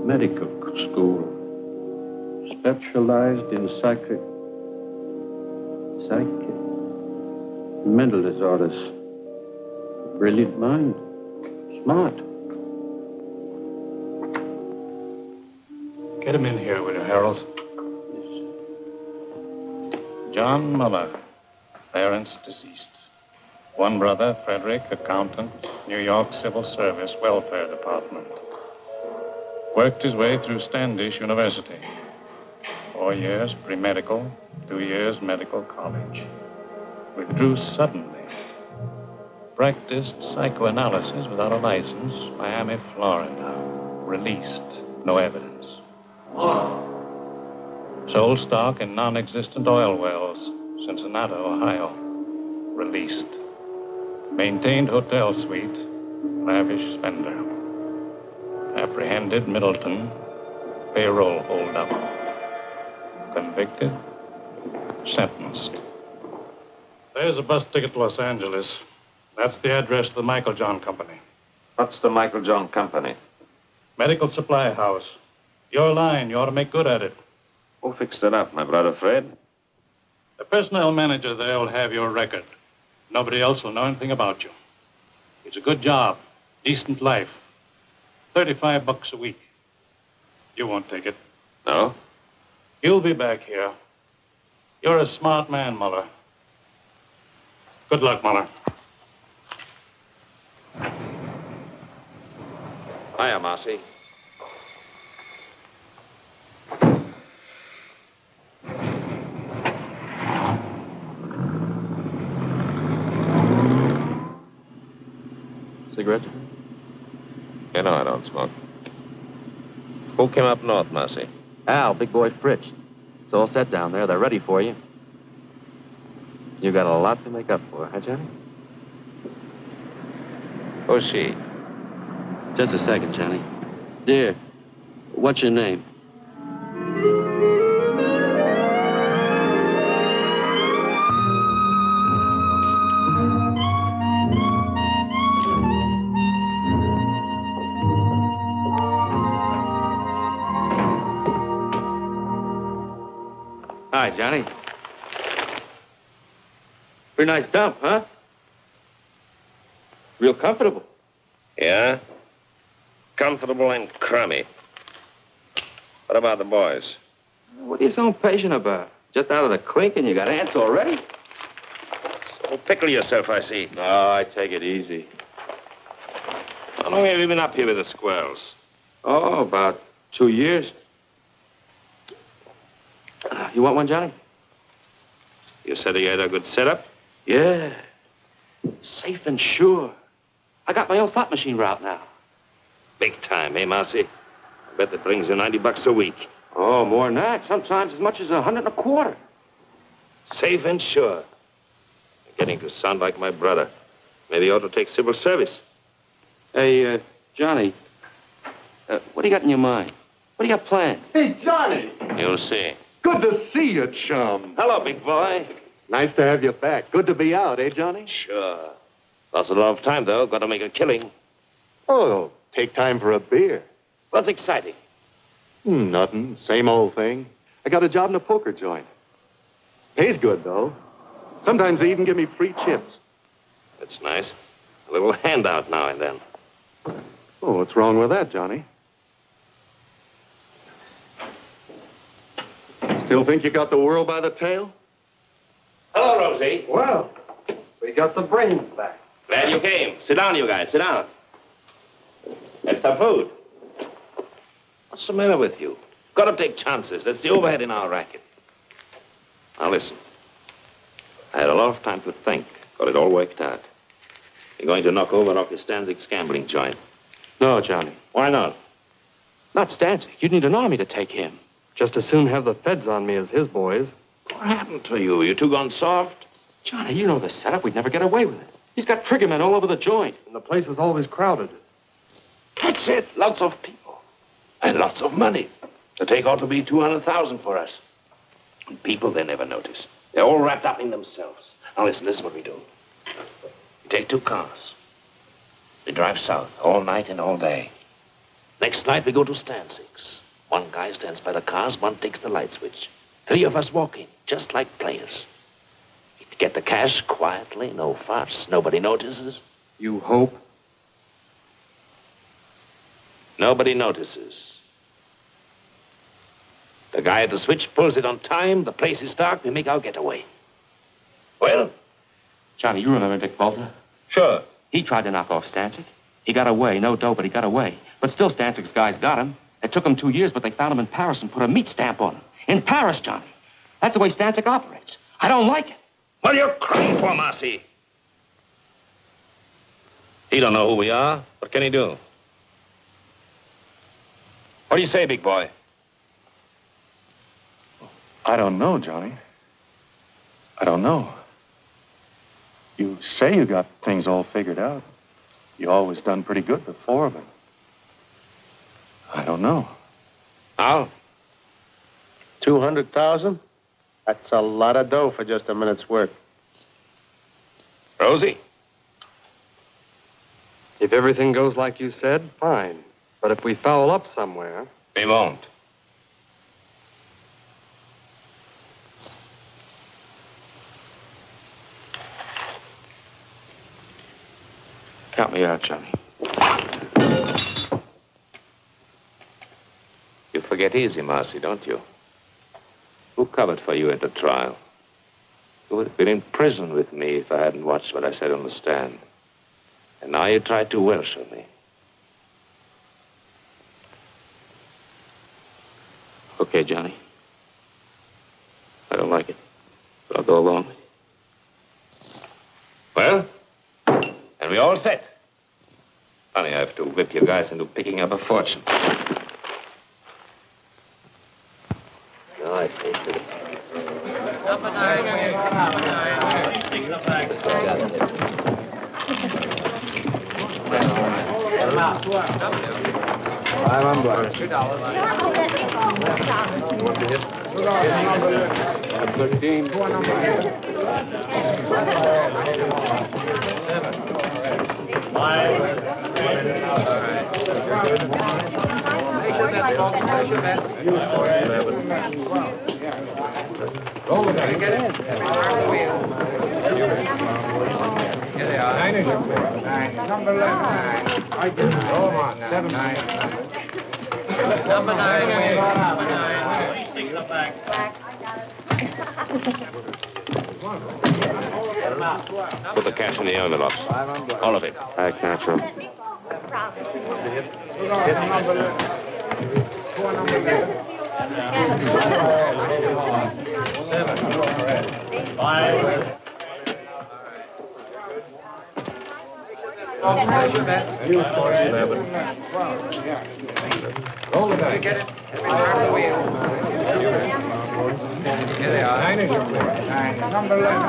medical school, specialized in mental disorders. Brilliant mind, smart. Get him in here, will you, Harold? John Muller, parents deceased. One brother, Frederick, accountant, New York Civil Service, Welfare Department. Worked his way through Standish University. 4 years pre-medical, 2 years medical college. Withdrew suddenly. Practiced psychoanalysis without a license, Miami, Florida. Released, no evidence. Sold stock in non-existent oil wells, Cincinnati, Ohio. Released. Maintained hotel suite, lavish spender. Apprehended Middleton, payroll holdup. Convicted, sentenced. There's a bus ticket to Los Angeles. That's the address of the Michael John Company. What's the Michael John Company? Medical supply house. Your line, you ought to make good at it. Who fixed it up, my brother Fred? The personnel manager there will have your record. Nobody else will know anything about you. It's a good job, decent life. $35 a week. You won't take it. No? You'll be back here. You're a smart man, Muller. Good luck, Muller. Hiya, Marcy. Cigarette? You know I don't smoke. Who came up north, Marcy? Al, big boy Fritz. It's all set down there. They're ready for you. You got a lot to make up for, huh, Johnny? Who's she? Just a second, Johnny. Dear, what's your name? Hi, Johnny. Pretty nice dump, huh? Real comfortable. Yeah? Comfortable and crummy. What about the boys? What are you so impatient about? Just out of the clink and you got ants already? So pickle yourself, I see. No, I take it easy. How long have you been up here with the squirrels? Oh, about 2 years. You want one, Johnny? You said you had a good setup? Yeah. Safe and sure. I got my own slot machine route now. Big time, eh, Marcy? I bet that brings you $90 a week. Oh, more than that. Sometimes as much as $125. Safe and sure. You're getting to sound like my brother. Maybe you ought to take civil service. Hey, Johnny, what do you got in your mind? What do you got planned? Hey, Johnny! You'll see. Good to see you, chum. Hello, big boy. Nice to have you back. Good to be out, eh, Johnny? Sure. Lost a lot of time, though. Got to make a killing. Oh, take time for a beer. What's exciting? Nothing. Same old thing. I got a job in a poker joint. Pays good, though. Sometimes they even give me free chips. That's nice. A little handout now and then. Oh, what's wrong with that, Johnny? Still think you got the world by the tail? Hello, Rosie. Well, we got the brains back. Glad you came. Sit down, you guys. Sit down. Have some food. What's the matter with you? Got to take chances. That's the overhead in our racket. Now, listen. I had a lot of time to think. Got it all worked out. You're going to knock over Rocky Stanzig's gambling joint. No, Johnny. Why not? Not Stanzik. You'd need an army to take him. Just as soon have the feds on me as his boys. What happened to you? You two gone soft? Johnny, you know the setup. We'd never get away with it. He's got triggermen all over the joint. And the place is always crowded. That's it. Lots of people. And lots of money. The take ought to be $200,000 for us. And people, they never notice. They're all wrapped up in themselves. Now, listen, this is what we do. We take 2 cars. We drive south all night and all day. Next night, we go to Stanzig's. One guy stands by the cars, one takes the light switch. 3 of us walk in, just like players. We get the cash quietly, no fuss. Nobody notices. You hope? Nobody notices. The guy at the switch pulls it on time. The place is dark. We make our getaway. Well? Johnny, you remember Dick Bolter? Sure. He tried to knock off Stanzig. He got away. No dough, but he got away. But still, Stanzig's guys got him. It took him 2 years, but they found him in Paris and put a meat stamp on him. In Paris, Johnny. That's the way Stanzig operates. I don't like it. What are you crying for, Marcy? He don't know who we are. What can he do? What do you say, big boy? I don't know, Johnny. I don't know. You say you got things all figured out. You always done pretty good before, but I don't know. How? 200,000? That's a lot of dough for just a minute's work. Rosie? If everything goes like you said, fine. But if we foul up somewhere... We won't. Count me out, Johnny. You forget easy, Marcy, don't you? Who covered for you at the trial? You would have been in prison with me if I hadn't watched what I said on the stand. And now you try to Welsh with me. Okay, Johnny. I don't like it, but I'll go along with you. Well? And we all set. Funny, I have to whip you guys into picking up a fortune. No, I think Number 9. Take the back. $5 Roll it. Get it? Here they are. 9 Number 11. I get it. Roll them on. 7. 9. Number 9. Number 9. Please take the back. Put the cash in the envelopes. All of it. Back natural. Roll it up. Get it? Turn the wheel. Here they are. 9 Number 11.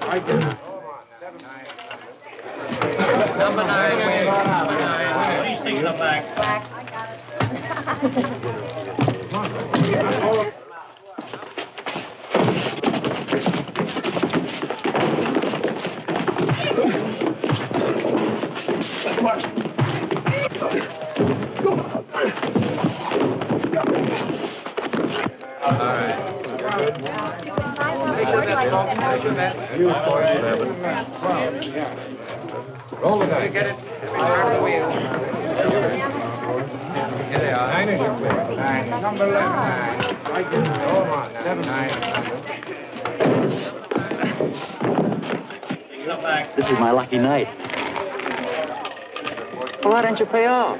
I get it. Number 9. Number 9. Please take the back. Roll it up. Get it? Turn the wheel. Here they are. 9 Number 11. I get it. Roll them on. 7 9. This is my lucky night. Well, why don't you pay off?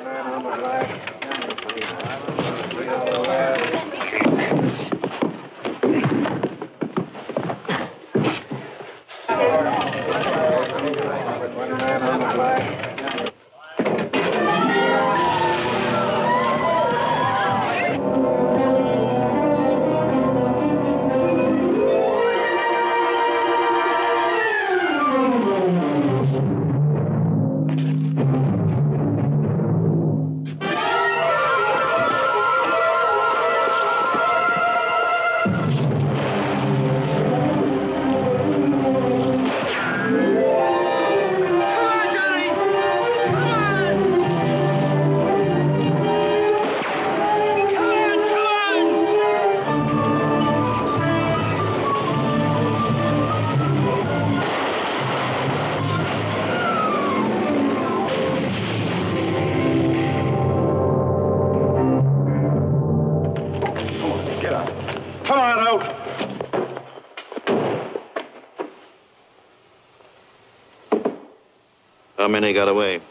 How many got away?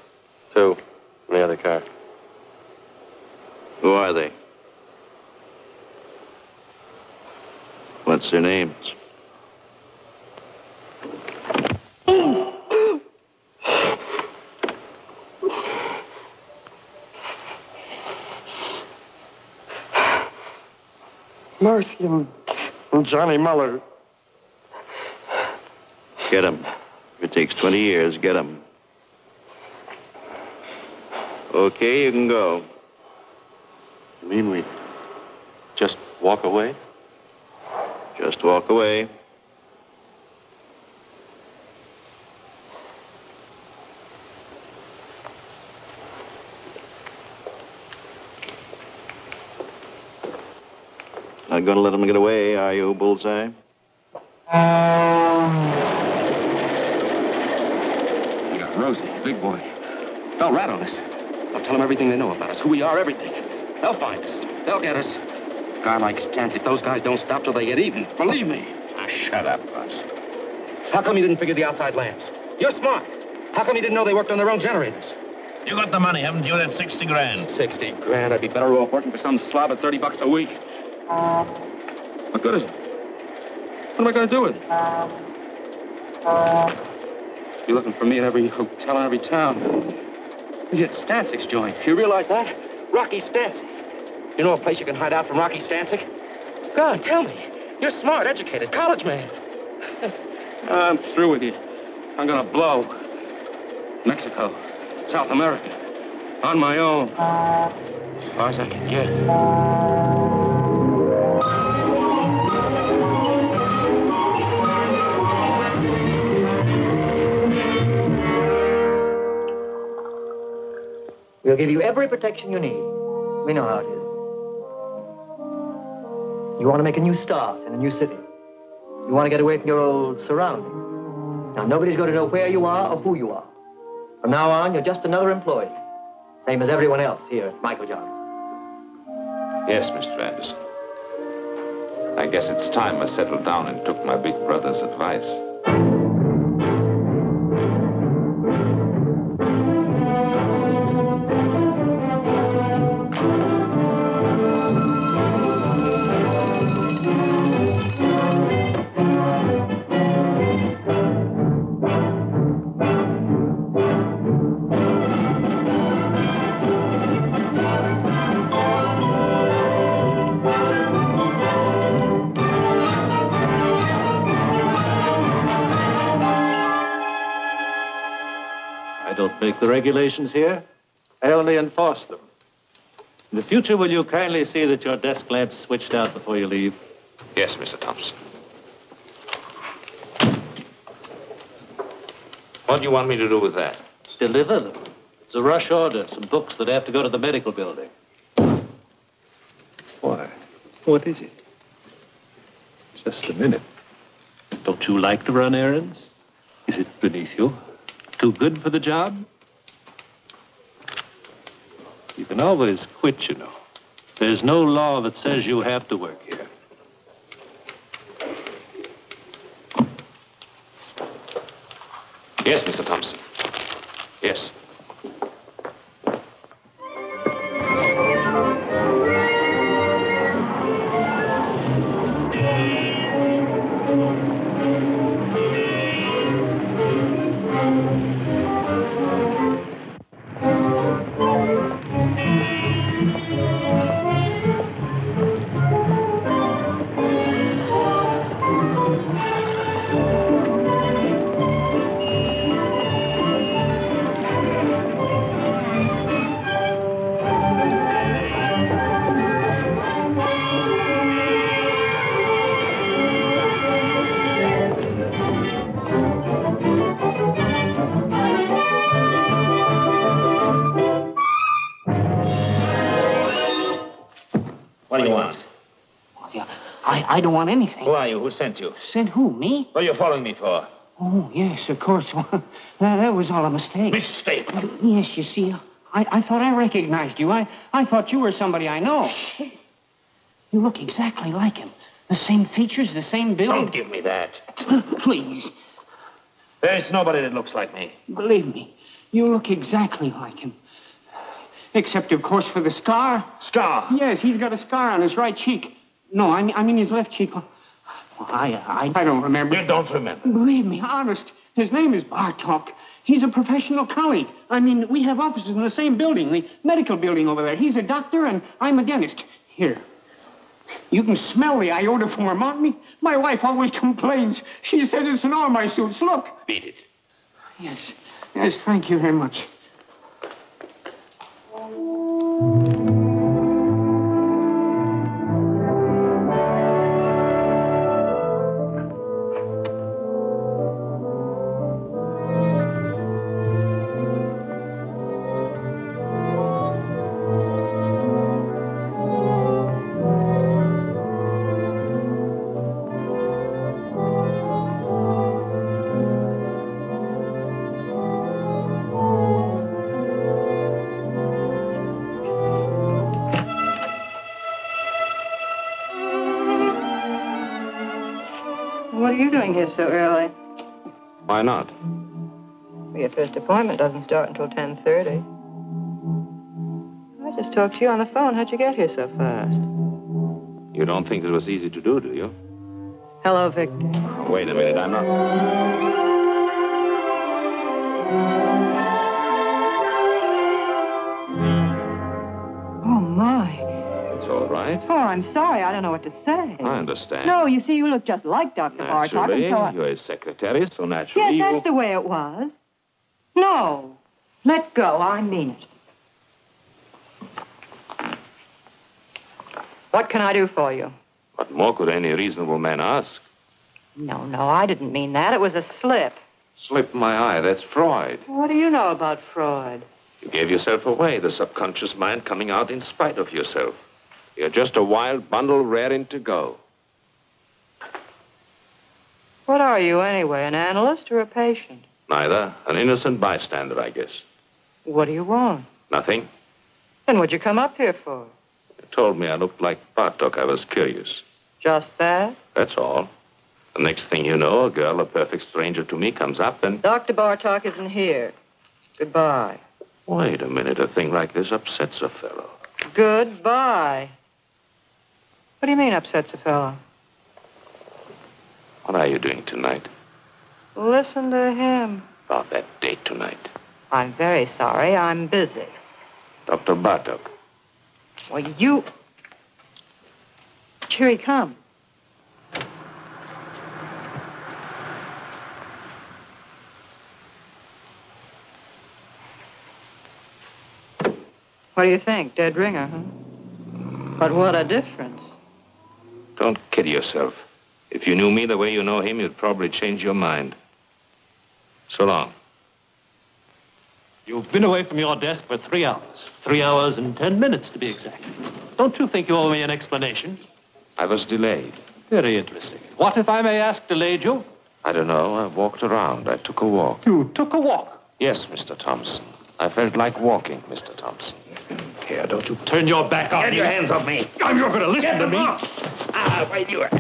2 in the other car. Who are they? What's their names? Marcy and Johnny Muller. Get them. If it takes 20 years, get them. Okay, you can go. You mean we just walk away? Just walk away. Not gonna let them get away, are you, Bullseye? You got Rosie, big boy. They'll rat on us. They'll tell them everything they know about us, who we are, everything. They'll find us. They'll get us. A guy like Stancic, those guys don't stop till they get even. Believe me. Ah, shut up, Franz. How come you didn't figure the outside lamps? You're smart. How come you didn't know they worked on their own generators? You got the money, haven't you? That 60 grand. 60 grand. I'd be better off working for some slob at $30 a week. What good is it? What am I going to do with it? You're looking for me in every hotel in every town. You hit Stancic's joint. You realize that? Rocky Stancic. You know a place you can hide out from Rocky Stancic? Go on, tell me. You're smart, educated, college man. I'm through with you. I'm going to blow. Mexico, South America, on my own. As far as I can get. We'll give you every protection you need. We know how it is. You want to make a new start in a new city. You want to get away from your old surroundings. Now, nobody's going to know where you are or who you are. From now on, you're just another employee. Same as everyone else here at Michael John's. Yes, Mr. Anderson. I guess it's time I settled down and took my big brother's advice. Make the regulations here. I only enforce them. In the future, will you kindly see that your desk lamp's switched out before you leave? Yes, Mr. Thompson. What do you want me to do with that? Deliver them. It's a rush order. Some books that have to go to the medical building. Why? What is it? Just a minute. Don't you like to run errands? Is it beneath you? Too good for the job? You can always quit, you know. There's no law that says you have to work here. Yes, Mr. Thompson. Yes. I don't want anything. Who are you? Who sent you? Sent who, me? What are you following me for? Oh, yes, of course. That was all a mistake. Mistake? Yes, you see, I thought I recognized you. I thought you were somebody I know. You look exactly like him. The same features, the same build. Don't give me that. Please. There's nobody that looks like me. Believe me, You look exactly like him. Except, of course, for the scar. Scar? Yes, he's got a scar on his right cheek. No, I mean his left cheek. I don't remember. You don't remember? Believe me, honest. His name is Bartok. He's a professional colleague. I mean, we have offices in the same building, the medical building over there. He's a doctor, and I'm a dentist. Here. You can smell the iodoform on me. My wife always complains. She says it's in all my suits. Look. Beat it. Yes, thank you very much. What are you doing here so early? Why not? Well, your first appointment doesn't start until 10:30. I just talked to you on the phone. How'd you get here so fast? You don't think it was easy to do you? Hello, Victor. Wait a minute, I'm not... Oh, my. It's all right. Oh, I'm sorry. I don't know what to say. I understand. No, you see, you look just like Dr. Bartok. Naturally, And so you're his secretary, so naturally yes, that's the way it was. No. Let go. I mean it. What can I do for you? What more could any reasonable man ask? No, I didn't mean that. It was a slip. Slip my eye, that's Freud. What do you know about Freud? You gave yourself away, the subconscious mind coming out in spite of yourself. You're just a wild bundle raring to go. What are you, anyway, an analyst or a patient? Neither. An innocent bystander, I guess. What do you want? Nothing. Then what'd you come up here for? You told me I looked like Bartok. I was curious. Just that? That's all. The next thing you know, a girl, a perfect stranger to me, comes up and... Dr. Bartok isn't here. Goodbye. Wait a minute. A thing like this upsets a fellow. Goodbye. What do you mean upsets a fellow? What are you doing tonight? Listen to him. About that date tonight. I'm very sorry. I'm busy. Dr. Bartok. Well, you... Here he comes. What do you think? Dead ringer, huh? But what a difference. Don't kid yourself. If you knew me the way you know him, you'd probably change your mind. So long. You've been away from your desk for 3 hours. 3 hours and 10 minutes, to be exact. Don't you think you owe me an explanation? I was delayed. Very interesting. What, if I may ask, delayed you? I don't know. I walked around. I took a walk. You took a walk? Yes, Mr. Thompson. I felt like walking, Mr. Thompson. Here, don't you turn your back on me. Get your hands off me. Oh, you're going to listen to me. Wait, you are.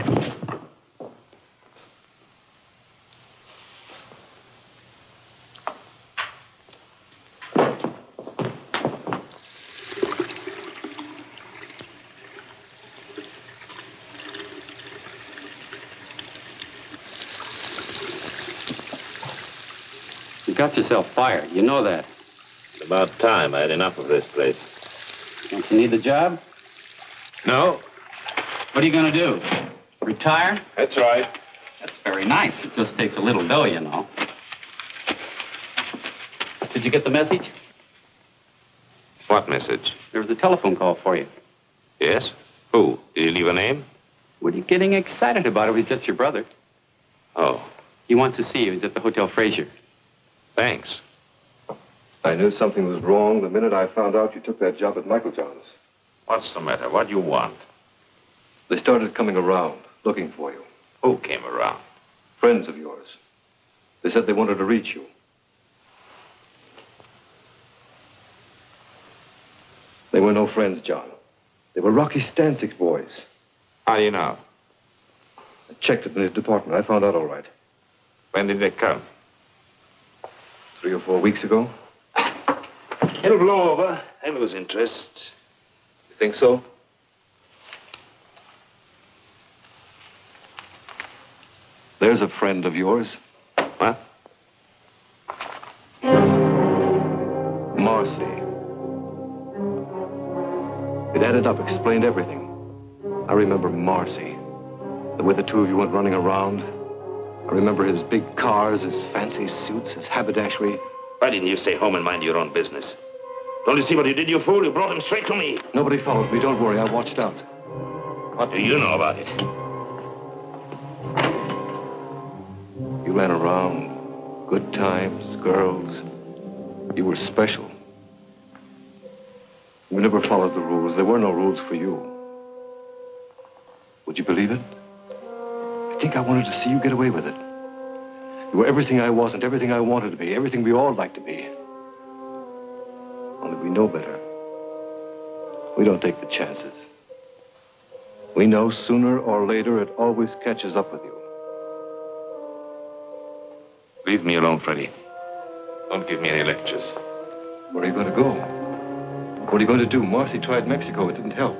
You got yourself fired. You know that. It's about time. I had enough of this place. Don't you need the job? No. What are you going to do? Retire? That's right. That's very nice. It just takes a little dough, you know. Did you get the message? What message? There was a telephone call for you. Yes? Who? Did he leave a name? What are you getting excited about? It was just your brother. Oh. He wants to see you. He's at the Hotel Fraser. Thanks. I knew something was wrong the minute I found out you took that job at Michael John's. What's the matter? What do you want? They started coming around, looking for you. Who came around? Friends of yours. They said they wanted to reach you. They were no friends, John. They were Rocky Stanczyk's boys. How do you know? I checked it in his department. I found out all right. When did they come? 3 or 4 weeks ago. It'll blow over. I lose interest. You think so? There's a friend of yours. What? Marcy. It added up, explained everything. I remember Marcy. The way the two of you went running around. I remember his big cars, his fancy suits, his haberdashery. Why didn't you stay home and mind your own business? Don't you see what you did, you fool? You brought him straight to me. Nobody followed me. Don't worry. I watched out. What do you know about it? You ran around. Good times, girls. You were special. You never followed the rules. There were no rules for you. Would you believe it? I think I wanted to see you get away with it. You were everything I wasn't, everything I wanted to be, everything we all like to be. Only we know better. We don't take the chances. We know sooner or later it always catches up with you. Leave me alone, Freddie. Don't give me any lectures. Where are you going to go? What are you going to do? Marcy tried Mexico. It didn't help.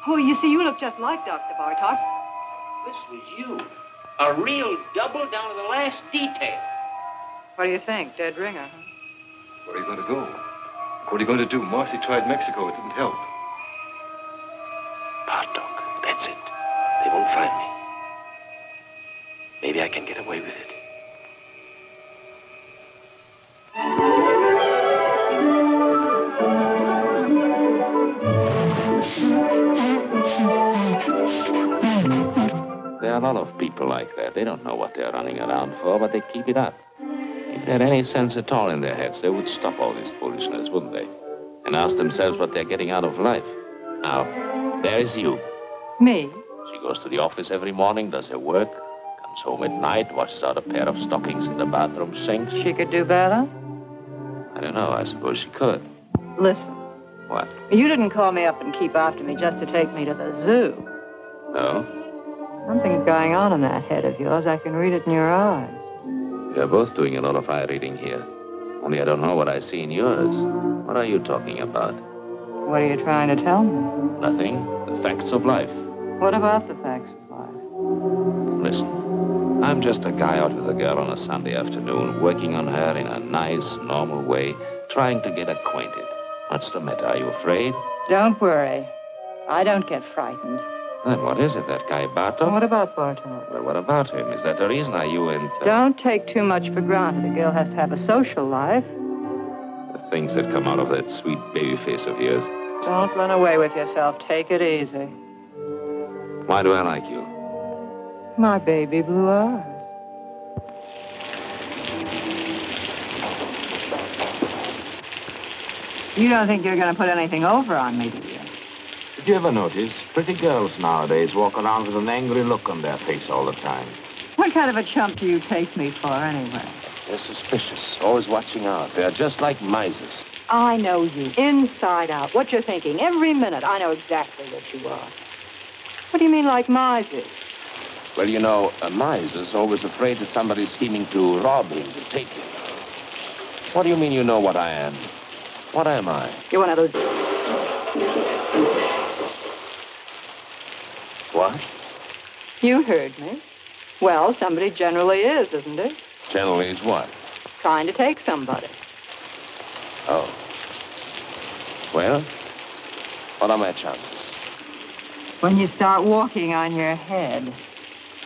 Oh, you see, you look just like Dr. Bartok. This was you. A real double down to the last detail. What do you think? Dead ringer, huh? Where are you going to go? What are you going to do? Marcy tried Mexico. It didn't help. I can get away with it. There are a lot of people like that. They don't know what they're running around for, but they keep it up. If they had any sense at all in their heads, they would stop all this foolishness, wouldn't they? And ask themselves what they're getting out of life. Now, there's you. Me? She goes to the office every morning, does her work, comes home at night, washes out a pair of stockings in the bathroom sink. She could do better? I don't know. I suppose she could. Listen. What? You didn't call me up and keep after me just to take me to the zoo. No? Something's going on in that head of yours. I can read it in your eyes. We're both doing a lot of eye reading here. Only I don't know what I see in yours. What are you talking about? What are you trying to tell me? Nothing. The facts of life. What about the facts of life? Listen, I'm just a guy out with a girl on a Sunday afternoon, working on her in a nice, normal way, trying to get acquainted. What's the matter? Are you afraid? Don't worry. I don't get frightened. Then what is it, that guy Bartok? What about Bartok? Well, what about him? Is that the reason? Are you in... Don't take too much for granted. A girl has to have a social life. The things that come out of that sweet baby face of yours. Don't run away with yourself. Take it easy. Why do I like you? My baby blue eyes. You don't think you're going to put anything over on me, do you? Did you ever notice pretty girls nowadays walk around with an angry look on their face all the time? What kind of a chump do you take me for, anyway? They're suspicious, always watching out. They're just like misers. I know you, inside out. What you're thinking, every minute. I know exactly what you are. What do you mean, like misers? Well, you know, a miser's always afraid that somebody's scheming to rob him, to take him. What do you mean you know what I am? What am I? You're one of those... What? You heard me. Well, somebody generally is, isn't it? Generally is what? Trying to take somebody. Oh. Well, what are my chances? When you start walking on your head.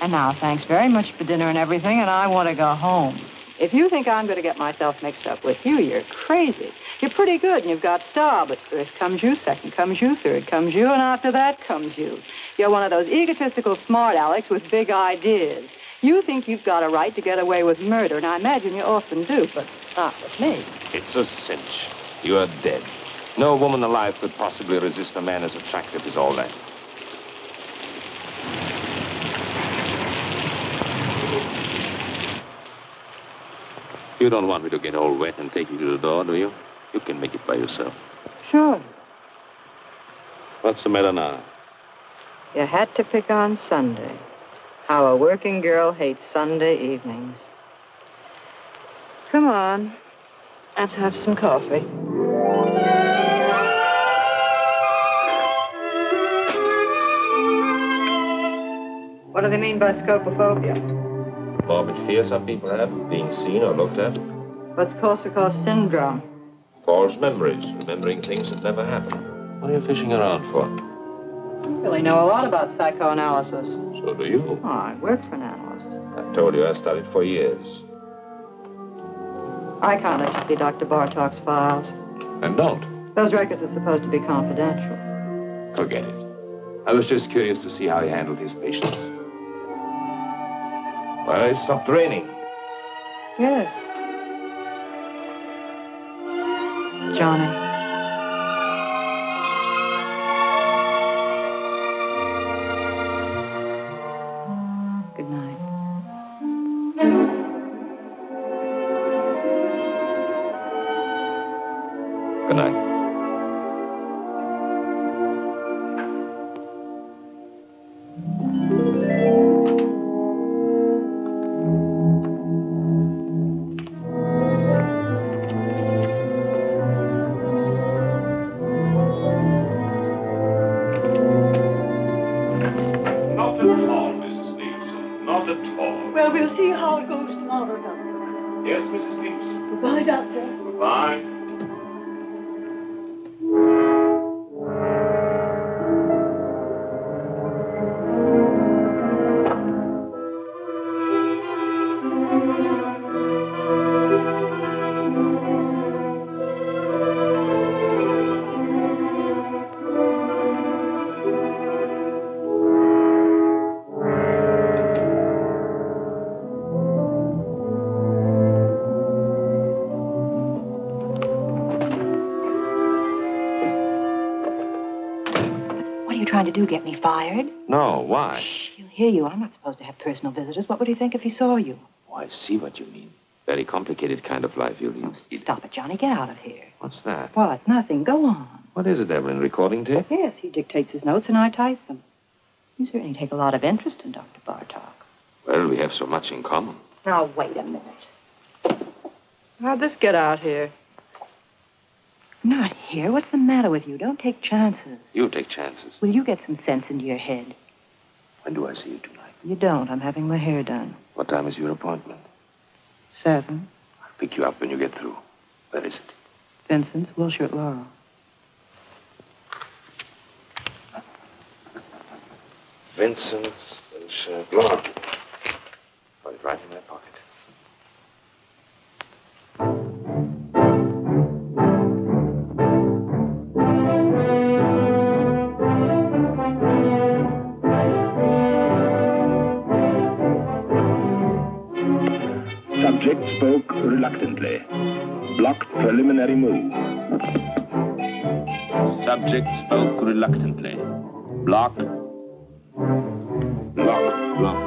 And now, thanks very much for dinner and everything, and I want to go home. If you think I'm going to get myself mixed up with you, you're crazy. You're pretty good, and you've got style, but first comes you, second comes you, third comes you, and after that comes you. You're one of those egotistical smart Alecks with big ideas. You think you've got a right to get away with murder, and I imagine you often do, but not with me. It's a cinch. You are dead. No woman alive could possibly resist a man as attractive as all that. You don't want me to get all wet and take you to the door, do you? You can make it by yourself. Sure. What's the matter now? You had to pick on Sunday. How a working girl hates Sunday evenings. Come on. Let's have some coffee. What do they mean by scopophobia? Morbid fear some people have of being seen or looked at. What's Korsakoff syndrome? False memories, remembering things that never happened. What are you fishing around for? You really know a lot about psychoanalysis. So do you. Oh, I work for an analyst. I told you I studied for years. I can't let you see Dr. Bartok's files. And don't. Those records are supposed to be confidential. Forget it. I was just curious to see how he handled his patients. Well, it stopped raining. Yes. Johnny. Good night. Good night. Well, we'll see how it goes tomorrow, Doctor. Yes, Mrs. Leaps. Goodbye, Doctor. Goodbye. trying to do, get me fired? No, why? Shh, he'll hear you. I'm not supposed to have personal visitors. What would he think if he saw you? Oh, I see what you mean. Very complicated kind of life you lead. Oh, stop it, Johnny. Get out of here. What's that? What? Nothing. Go on. What is it, Evelyn? Recording tape? Yes, he dictates his notes and I type them. You certainly take a lot of interest in Dr. Bartok. Well, we have so much in common. Now, wait a minute. How'd this get out here? Not here. What's the matter with you? Don't take chances. You take chances. Will you get some sense into your head? When do I see you tonight? You don't. I'm having my hair done. What time is your appointment? 7. I'll pick you up when you get through. Where is it? Vincent's, Wilshire Laurel. Vincent's, Wilshire Laurel. Got it right in my pocket. Subject spoke reluctantly. Blocked preliminary move. Subject spoke reluctantly. Block. Block. Block.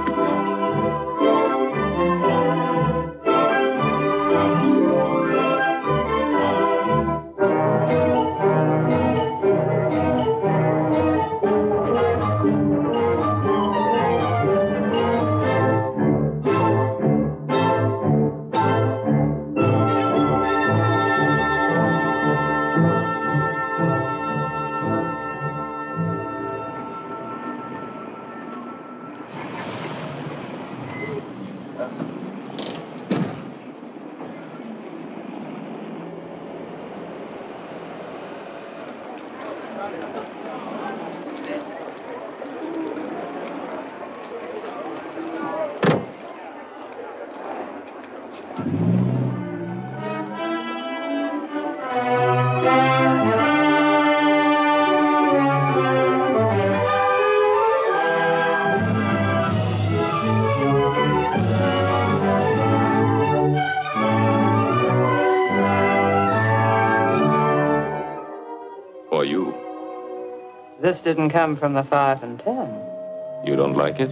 This didn't come from the 5 and 10. You don't like it?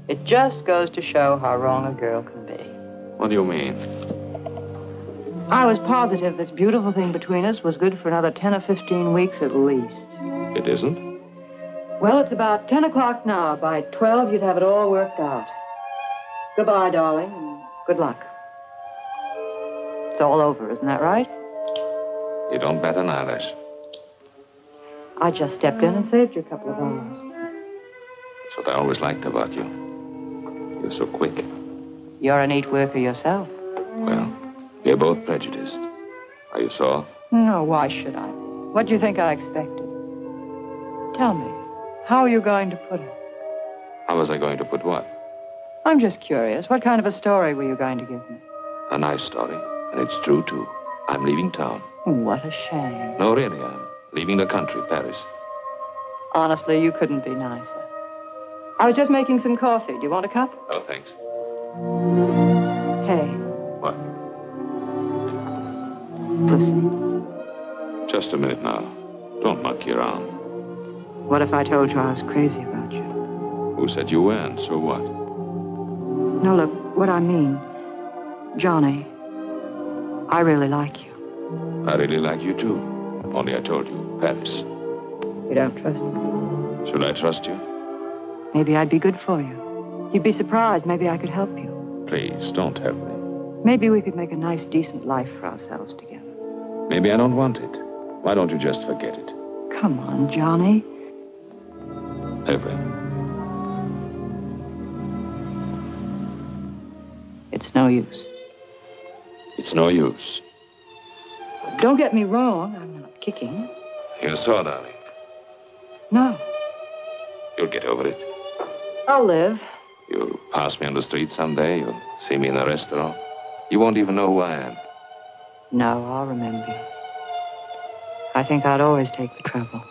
It just goes to show how wrong a girl can be. What do you mean? I was positive this beautiful thing between us was good for another 10 or 15 weeks at least. It isn't? Well, it's about 10 o'clock now. By 12, you'd have it all worked out. Goodbye, darling, and good luck. It's all over, isn't that right? You don't bat an eyelash. I just stepped in and saved you a couple of hours. That's what I always liked about you. You're so quick. You're a neat worker yourself. Well, we're both prejudiced. Are you sore? No, why should I? What do you think I expected? Tell me, how are you going to put it? How was I going to put what? I'm just curious. What kind of a story were you going to give me? A nice story. And it's true, too. I'm leaving town. What a shame. No, really, I'm leaving the country, Paris. Honestly, you couldn't be nicer. I was just making some coffee. Do you want a cup? Oh, thanks. Hey. What? Listen. Just a minute now. Don't monkey around. What if I told you I was crazy about you? Who said you weren't? So what? No, look, what I mean, Johnny, I really like you. I really like you, too. Only I told you, Paris. You don't trust me? Should I trust you? Maybe I'd be good for you. You'd be surprised. Maybe I could help you. Please, don't help me. Maybe we could make a nice, decent life for ourselves together. Maybe I don't want it. Why don't you just forget it? Come on, Johnny. Evelyn. It's no use. It's no use. Don't get me wrong. I'm not kicking. You're sore, darling. No. You'll get over it. I'll live. You'll pass me on the street someday. You'll see me in a restaurant. You won't even know who I am. No, I'll remember you. I think I'd always take the trouble.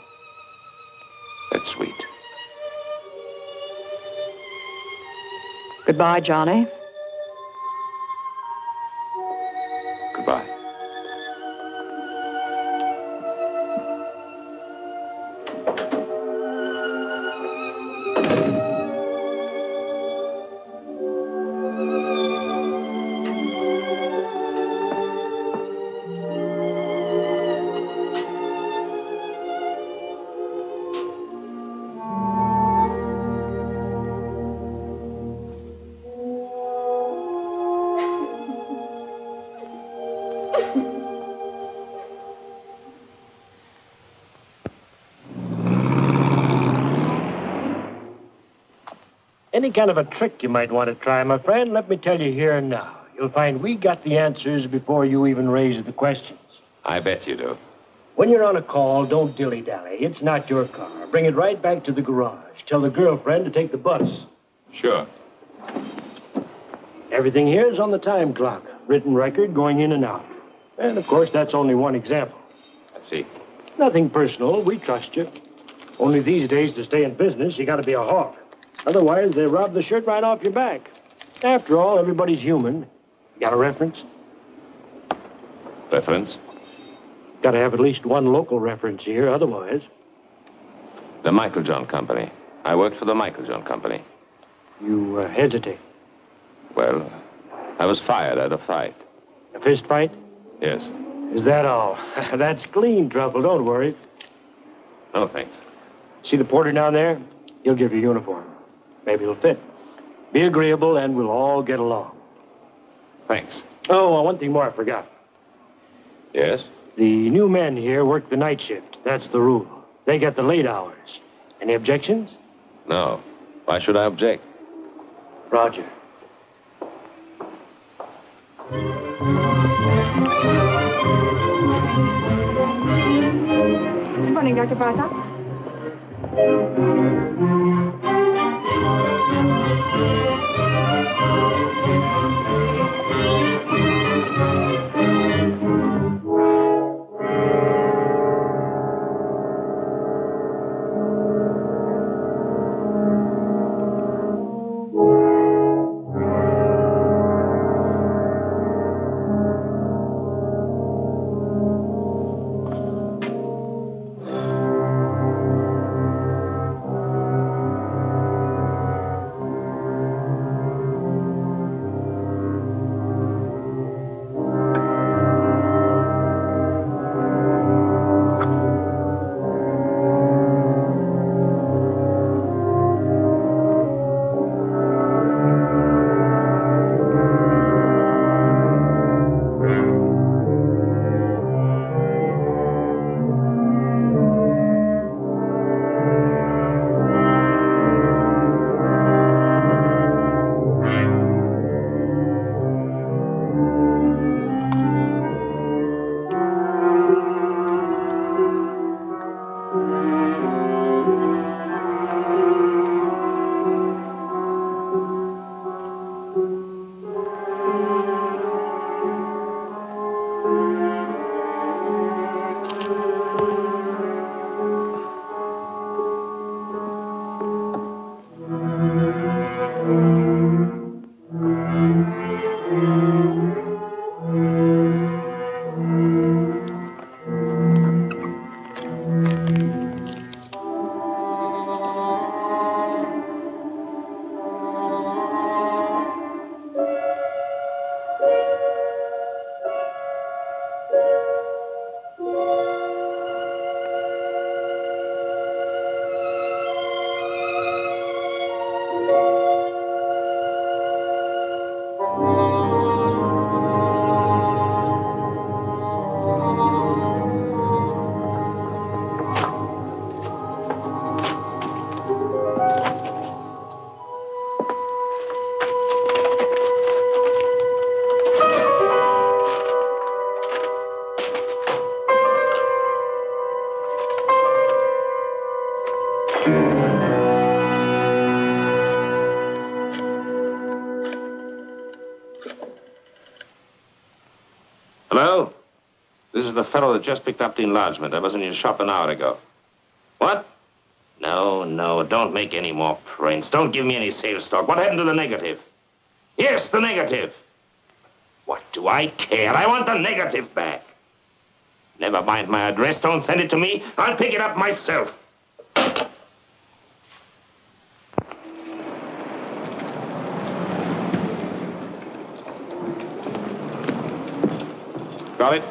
That's sweet. Goodbye, Johnny. Goodbye. Any kind of a trick you might want to try, my friend, let me tell you here and now. You'll find we got the answers before you even raise the questions. I bet you do. When you're on a call, don't dilly-dally. It's not your car. Bring it right back to the garage. Tell the girlfriend to take the bus. Sure. Everything here is on the time clock. Written record going in and out. And, of course, that's only one example. I see. Nothing personal. We trust you. Only these days, to stay in business, you got to be a hawk. Otherwise, they rob the shirt right off your back. After all, everybody's human. Got a reference? Reference? Got to have at least one local reference here, otherwise. The Michael John Company. I worked for the Michael John Company. You hesitate. Well, I was fired at a fight. A fist fight? Yes. Is that all? That's clean trouble, don't worry. No, thanks. See the porter down there? He'll give you a uniform. Maybe it'll fit. Be agreeable and we'll all get along. Thanks. Oh, one thing more I forgot. Yes? The new men here work the night shift. That's the rule. They get the late hours. Any objections? No. Why should I object? Roger. Good morning, Dr. Bartok. Hello? This is the fellow that just picked up the enlargement. I was in your shop an hour ago. What? No, don't make any more prints. Don't give me any sales talk. What happened to the negative? Yes, the negative. What do I care? I want the negative back. Never mind my address. Don't send it to me. I'll pick it up myself. Got it?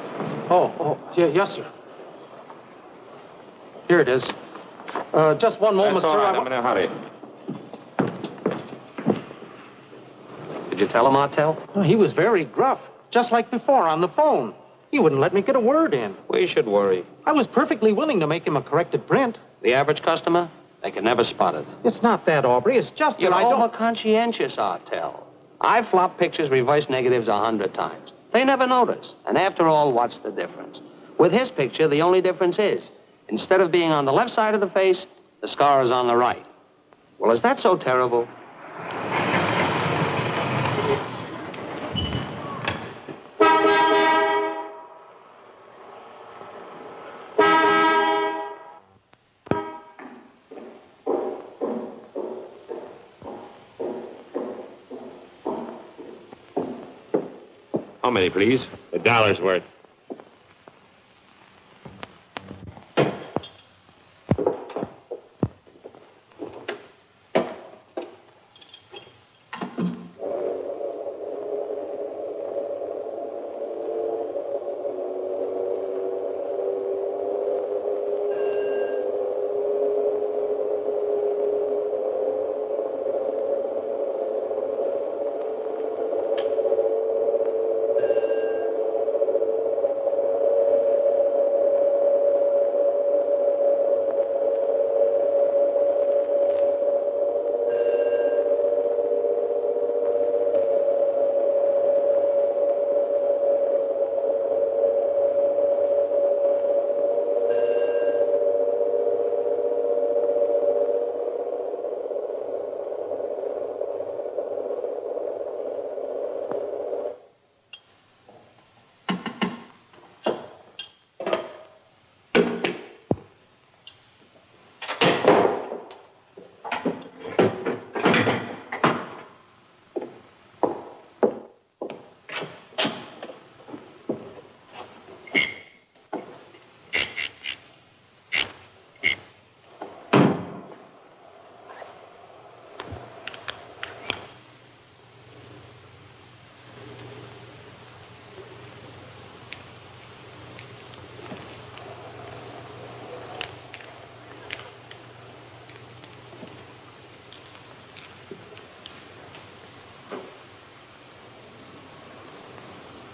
Yeah, yes, sir. Here it is. Just one moment, That's all sir. right. I'm in a hurry. Did you tell him, Martel? He was very gruff, just like before on the phone. He wouldn't let me get a word in. We should worry. I was perfectly willing to make him a corrected print. The average customer? They can never spot it. It's not that, Aubrey. It's just that You're I don't... over-conscientious, Artell. I've flopped pictures, reverse negatives 100 times. They never notice. And after all, what's the difference? With his picture, the only difference is, instead of being on the left side of the face, the scar is on the right. Well, is that so terrible? How many, please? $1's worth.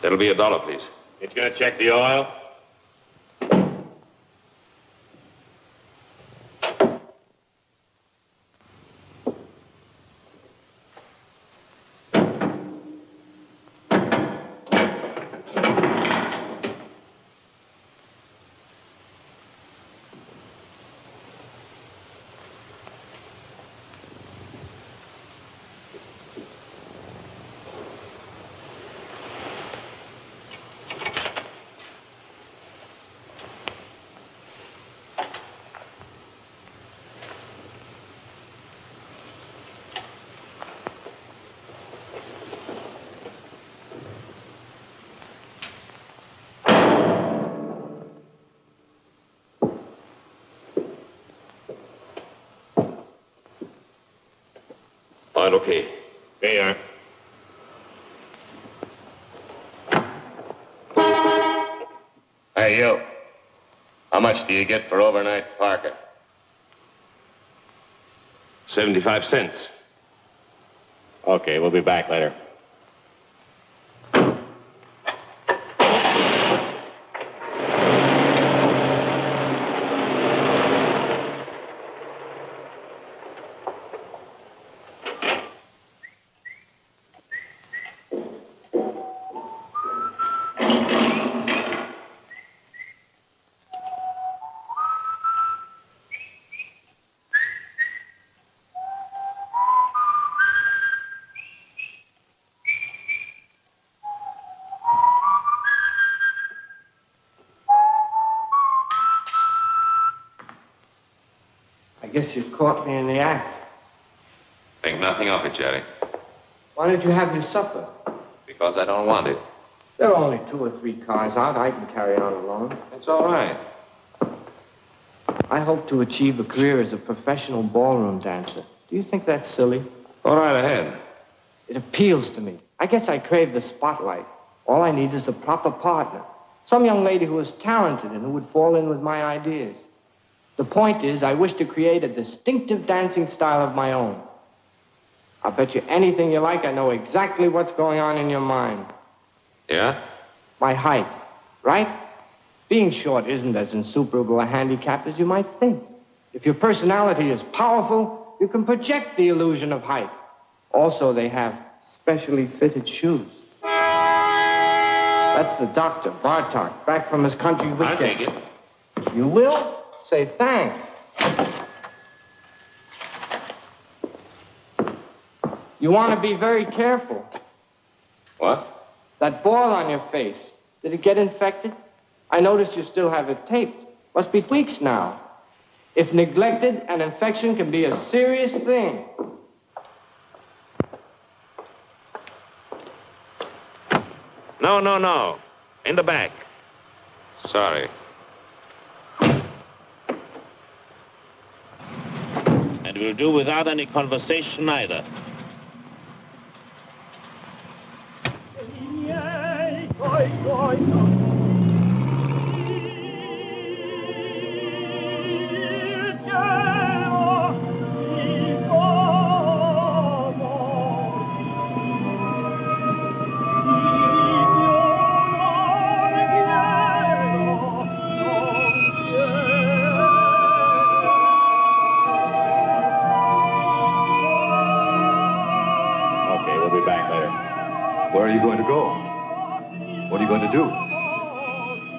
That'll be $1, please. It's going to check the oil? All right, okay. There you are. Hey, you. How much do you get for overnight parking? 75 cents. Okay, we'll be back later. I guess you caught me in the act. Think nothing of it, Jerry. Why did you have your supper? Because I don't want it. There are only 2 or 3 cars out. I can carry on alone. It's all right. I hope to achieve a career as a professional ballroom dancer. Do you think that's silly? Go right ahead. It appeals to me. I guess I crave the spotlight. All I need is a proper partner. Some young lady who is talented and who would fall in with my ideas. The point is, I wish to create a distinctive dancing style of my own. I'll bet you anything you like I know exactly what's going on in your mind. Yeah? My height, right? Being short isn't as insuperable a handicap as you might think. If your personality is powerful, you can project the illusion of height. Also, they have specially fitted shoes. That's the doctor, Bartok, back from his country weekend. I'll take it. You will? Say thanks. You want to be very careful. What? That boil on your face, did it get infected? I noticed you still have it taped. Must be weeks now. If neglected, an infection can be a serious thing. No. In the back. Sorry. And we'll do without any conversation either. Where are you going to go? What are you going to do?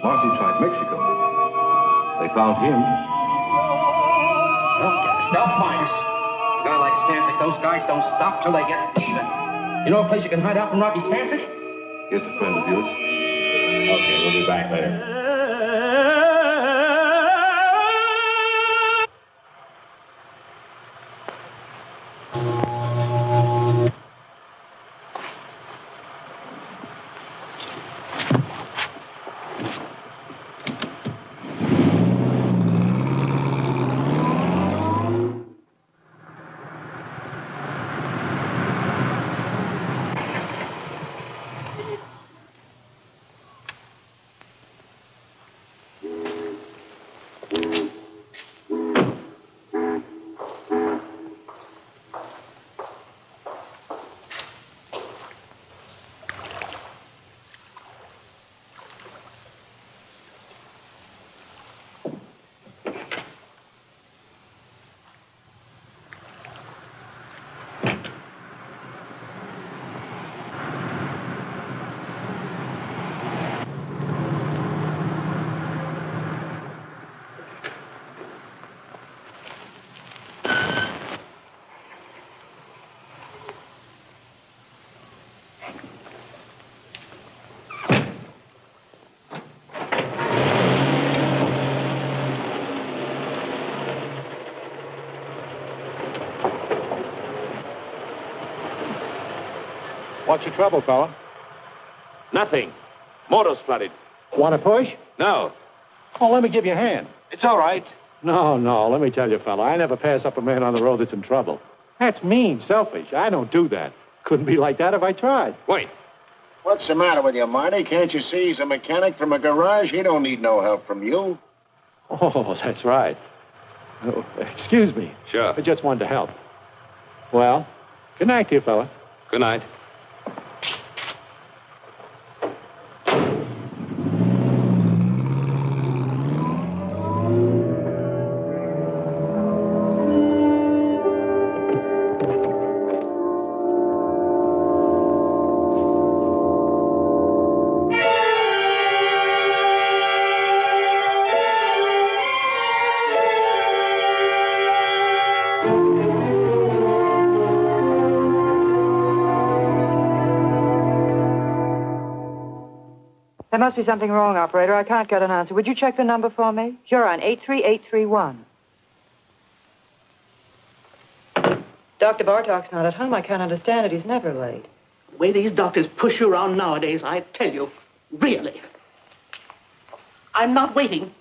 Marcy tried Mexico. They found him. They'll get us. They'll find us. A guy like Stancic, those guys don't stop till they get even. You know a place you can hide out from Rocky Stancic? Here's a friend of yours. Okay, we'll be back later. What's your trouble, fella? Nothing. Motor's flooded. Want to push? No. Oh, let me give you a hand. It's all right. No, let me tell you, fella, I never pass up a man on the road that's in trouble. That's mean, selfish. I don't do that. Couldn't be like that if I tried. Wait. What's the matter with you, Marty? Can't you see he's a mechanic from a garage? He don't need no help from you. Oh, that's right. Oh, excuse me. Sure. I just wanted to help. Well, good night to you, fella. Good night. There must be something wrong, operator. I can't get an answer. Would you check the number for me? Sure, on 83831. Dr. Bartok's not at home. I can't understand it. He's never late. The way these doctors push you around nowadays, I tell you, really. I'm not waiting.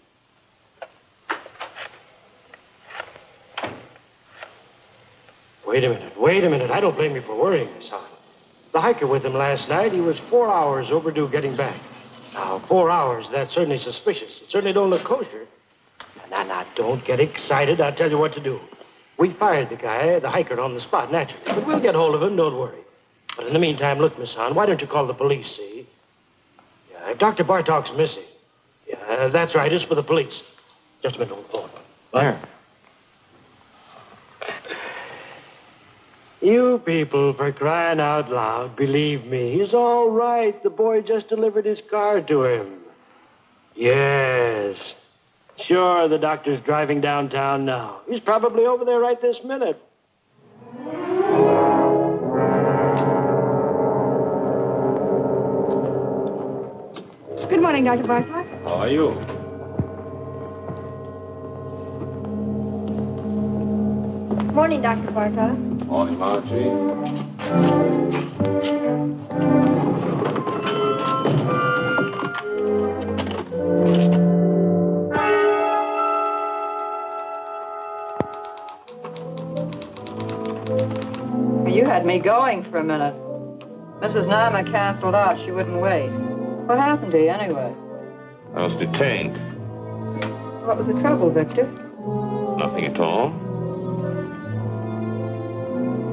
Wait a minute. I don't blame you for worrying, Miss Hahn. The hiker with him last night, he was 4 hours overdue getting back. Now, 4 hours, that's certainly suspicious. It certainly don't look kosher. Now, don't get excited. I'll tell you what to do. We fired the guy, the hiker, on the spot, naturally. But we'll get hold of him, don't worry. But in the meantime, look, Miss Hahn, why don't you call the police, see? Yeah, if Dr. Bartok's missing. Yeah, that's right, it's for the police. Just a minute, hold on. There. You people, for crying out loud, believe me, he's all right. The boy just delivered his car to him. Yes. Sure, the doctor's driving downtown now. He's probably over there right this minute. Good morning, Dr. Bartlett. How are you? Morning, Dr. Bartlett. Morning, Margie. You had me going for a minute. Mrs. Nama canceled out. She wouldn't wait. What happened to you, anyway? I was detained. What was the trouble, Victor? Nothing at all.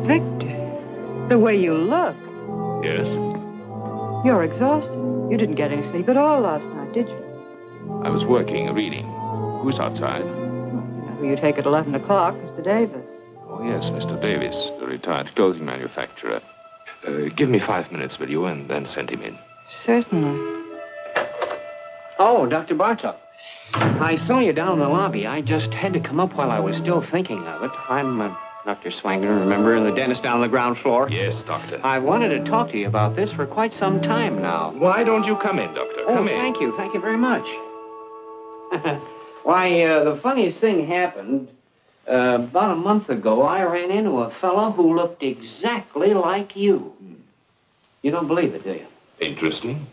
Victor, the way you look. Yes? You're exhausted. You didn't get any sleep at all last night, did you? I was working, reading. Who's outside? You know who you take at 11 o'clock, Mr. Davis. Oh, yes, Mr. Davis, the retired clothing manufacturer. Give me 5 minutes, will you, and then send him in. Certainly. Oh, Dr. Bartok. I saw you down in the lobby. I just had to come up while I was still thinking of it. I'm Dr. Swangner, remember, the dentist down on the ground floor? Yes, doctor. I wanted to talk to you about this for quite some time now. Why don't you come in, doctor? Come in. Thank you. Thank you very much. Why, the funniest thing happened. About a month ago, I ran into a fellow who looked exactly like you. You don't believe it, do you? Interesting.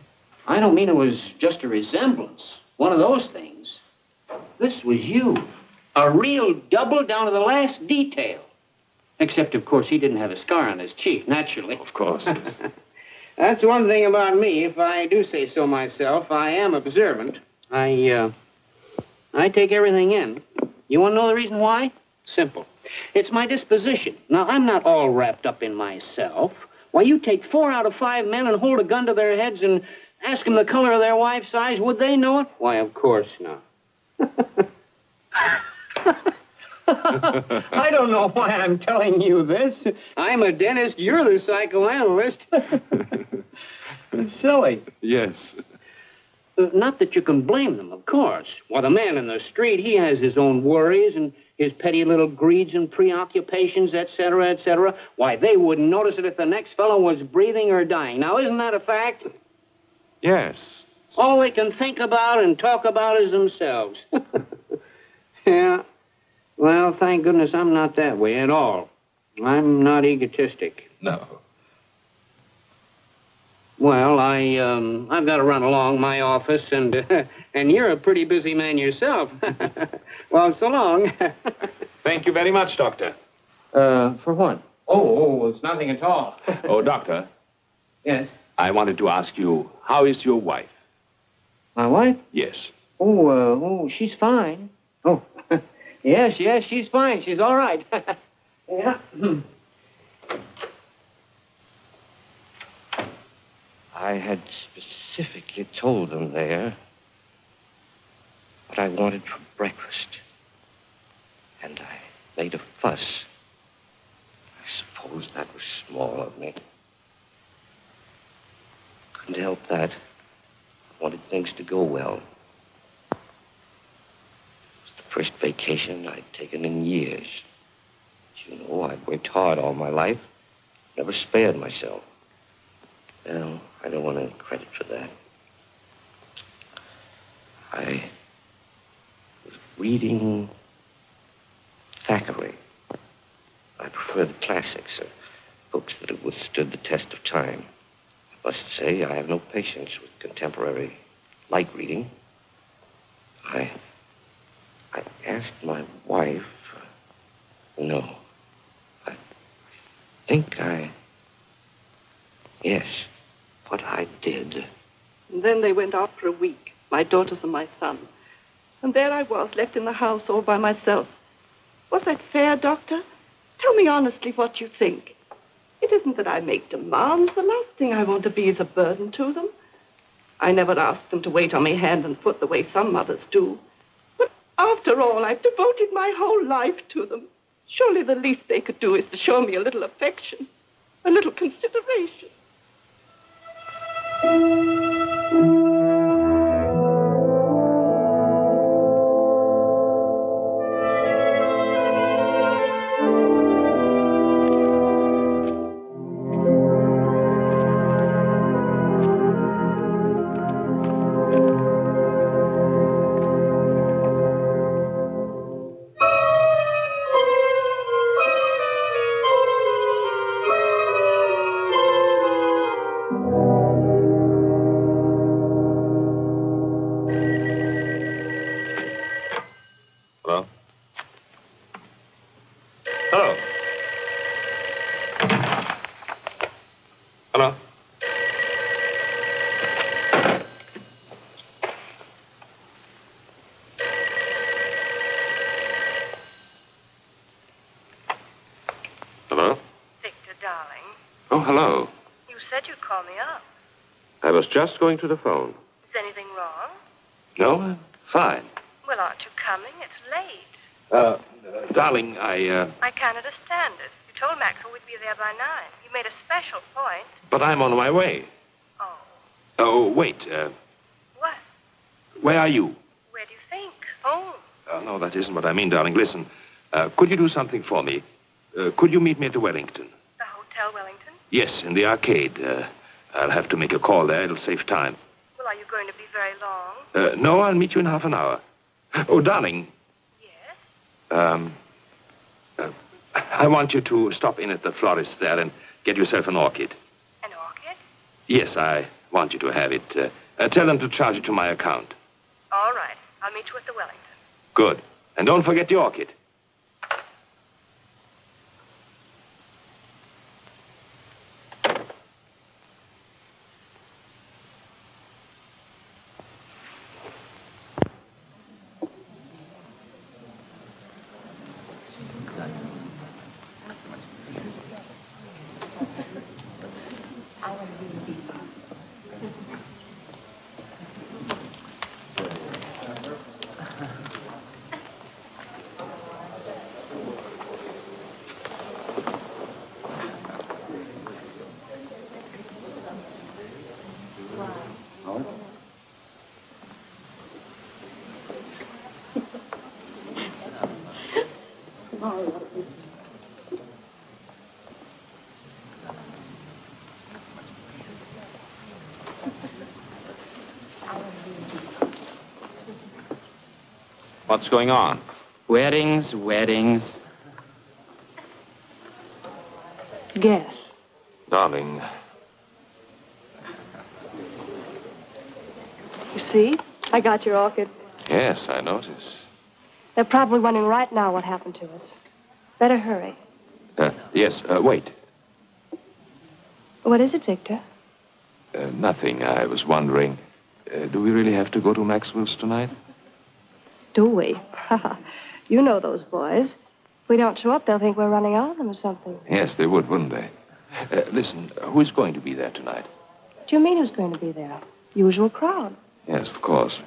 I don't mean it was just a resemblance. One of those things. This was you. A real double down to the last detail. Except, of course, he didn't have a scar on his cheek, naturally. Of course. That's one thing about me. If I do say so myself, I am observant. I take everything in. You want to know the reason why? Simple. It's my disposition. Now, I'm not all wrapped up in myself. Why, you take 4 out of 5 men and hold a gun to their heads and ask them the color of their wife's eyes. Would they know it? Why, of course not. I don't know why I'm telling you this. I'm a dentist. You're the psychoanalyst. It's silly. Yes. Not that you can blame them, of course. Why, the man in the street, he has his own worries and his petty little greeds and preoccupations, et cetera, et cetera. Why, they wouldn't notice it if the next fellow was breathing or dying. Now, isn't that a fact? Yes. All they can think about and talk about is themselves. Yeah. Well, thank goodness I'm not that way at all. I'm not egotistic. No. Well, I've got to run along my office, and you're a pretty busy man yourself. Well, so long. Thank you very much, doctor. For what? Oh, it's nothing at all. Oh, doctor. Yes? I wanted to ask you, how is your wife? My wife? Yes. Oh, she's fine. Oh, yes, she's fine. She's all right. Yeah. I had specifically told them there what I wanted for breakfast. And I made a fuss. I suppose that was small of me. Couldn't help that. I wanted things to go well. It was the first vacation I'd taken in years. As you know, I've worked hard all my life. Never spared myself. Well, I don't want any credit for that. I was reading Thackeray. I prefer the classics, books that have withstood the test of time. I must say I have no patience with contemporary light reading. I asked my wife... No. I think Yes, what I did. And then they went out for a week, my daughters and my son. And there I was, left in the house all by myself. Was that fair, Doctor? Tell me honestly what you think. It isn't that I make demands. The last thing I want to be is a burden to them. I never asked them to wait on me hand and foot the way some mothers do. But after all, I've devoted my whole life to them. Surely the least they could do is to show me a little affection, a little consideration. I was just going to the phone. Is anything wrong? No, I'm fine. Well, aren't you coming? It's late. Darling, I can't understand it. You told Maxwell we'd be there by 9. You made a special point. But I'm on my way. Oh. Oh, wait. What? Where are you? Where do you think? Home. Oh, no, that isn't what I mean, darling. Listen, could you do something for me? Could you meet me at the Wellington? The Hotel Wellington? Yes, in the arcade. I'll have to make a call there. It'll save time. Well, are you going to be very long? No, I'll meet you in half an hour. Oh, darling. Yes? I want you to stop in at the florist there and get yourself an orchid. An orchid? Yes, I want you to have it. Tell them to charge it to my account. All right. I'll meet you at the Wellington. Good. And don't forget the orchid. What's going on? Weddings, weddings. Guess. Darling. You see? I got your orchid. Yes, I notice. They're probably wondering right now what happened to us. Better hurry. Yes, wait. What is it, Victor? Nothing. I was wondering, do we really have to go to Maxwell's tonight? Do we? You know those boys. If we don't show up, they'll think we're running on them or something. Yes, they would, wouldn't they? Listen, who's going to be there tonight? What do you mean who's going to be there? Usual crowd. Yes, of course.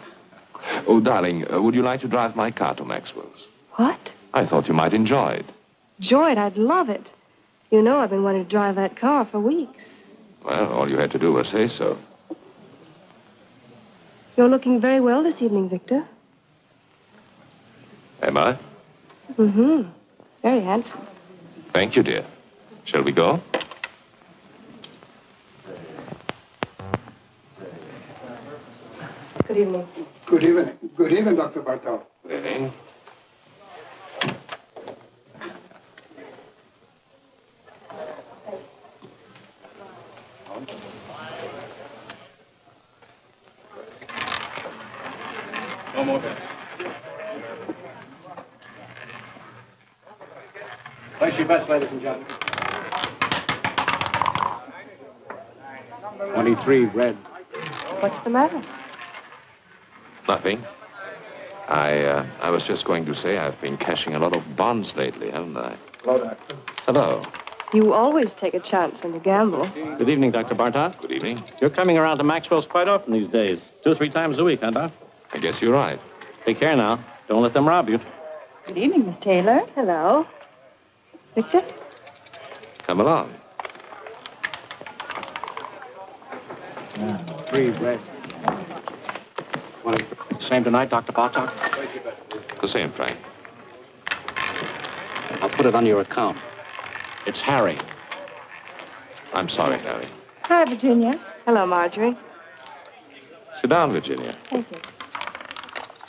Oh, darling, would you like to drive my car to Maxwell's? What? I thought you might enjoy it. Enjoy it? I'd love it. You know I've been wanting to drive that car for weeks. Well, all you had to do was say so. You're looking very well this evening, Victor. Am I? Mm-hmm. Very handsome. Thank you, dear. Shall we go? Good evening. Good evening. Good evening, Dr. Bartel. Good evening. No more bets. Place your bets, ladies and gentlemen. 23, red. What's the matter? Nothing. I was just going to say I've been cashing a lot of bonds lately, haven't I? Hello, Doctor. Hello. You always take a chance when you gamble. Good evening, Dr. Bartok. Good evening. You're coming around to Maxwell's quite often these days. 2 or 3 times a week, huh, Doc? I guess you're right. Take care now. Don't let them rob you. Good evening, Miss Taylor. Hello. Victor? Come along. Free bread. Same tonight, Dr. Bartok? The same, Frank. I'll put it on your account. It's Harry. I'm sorry, Harry. Hi, Virginia. Hello, Marjorie. Sit down, Virginia. Thank you.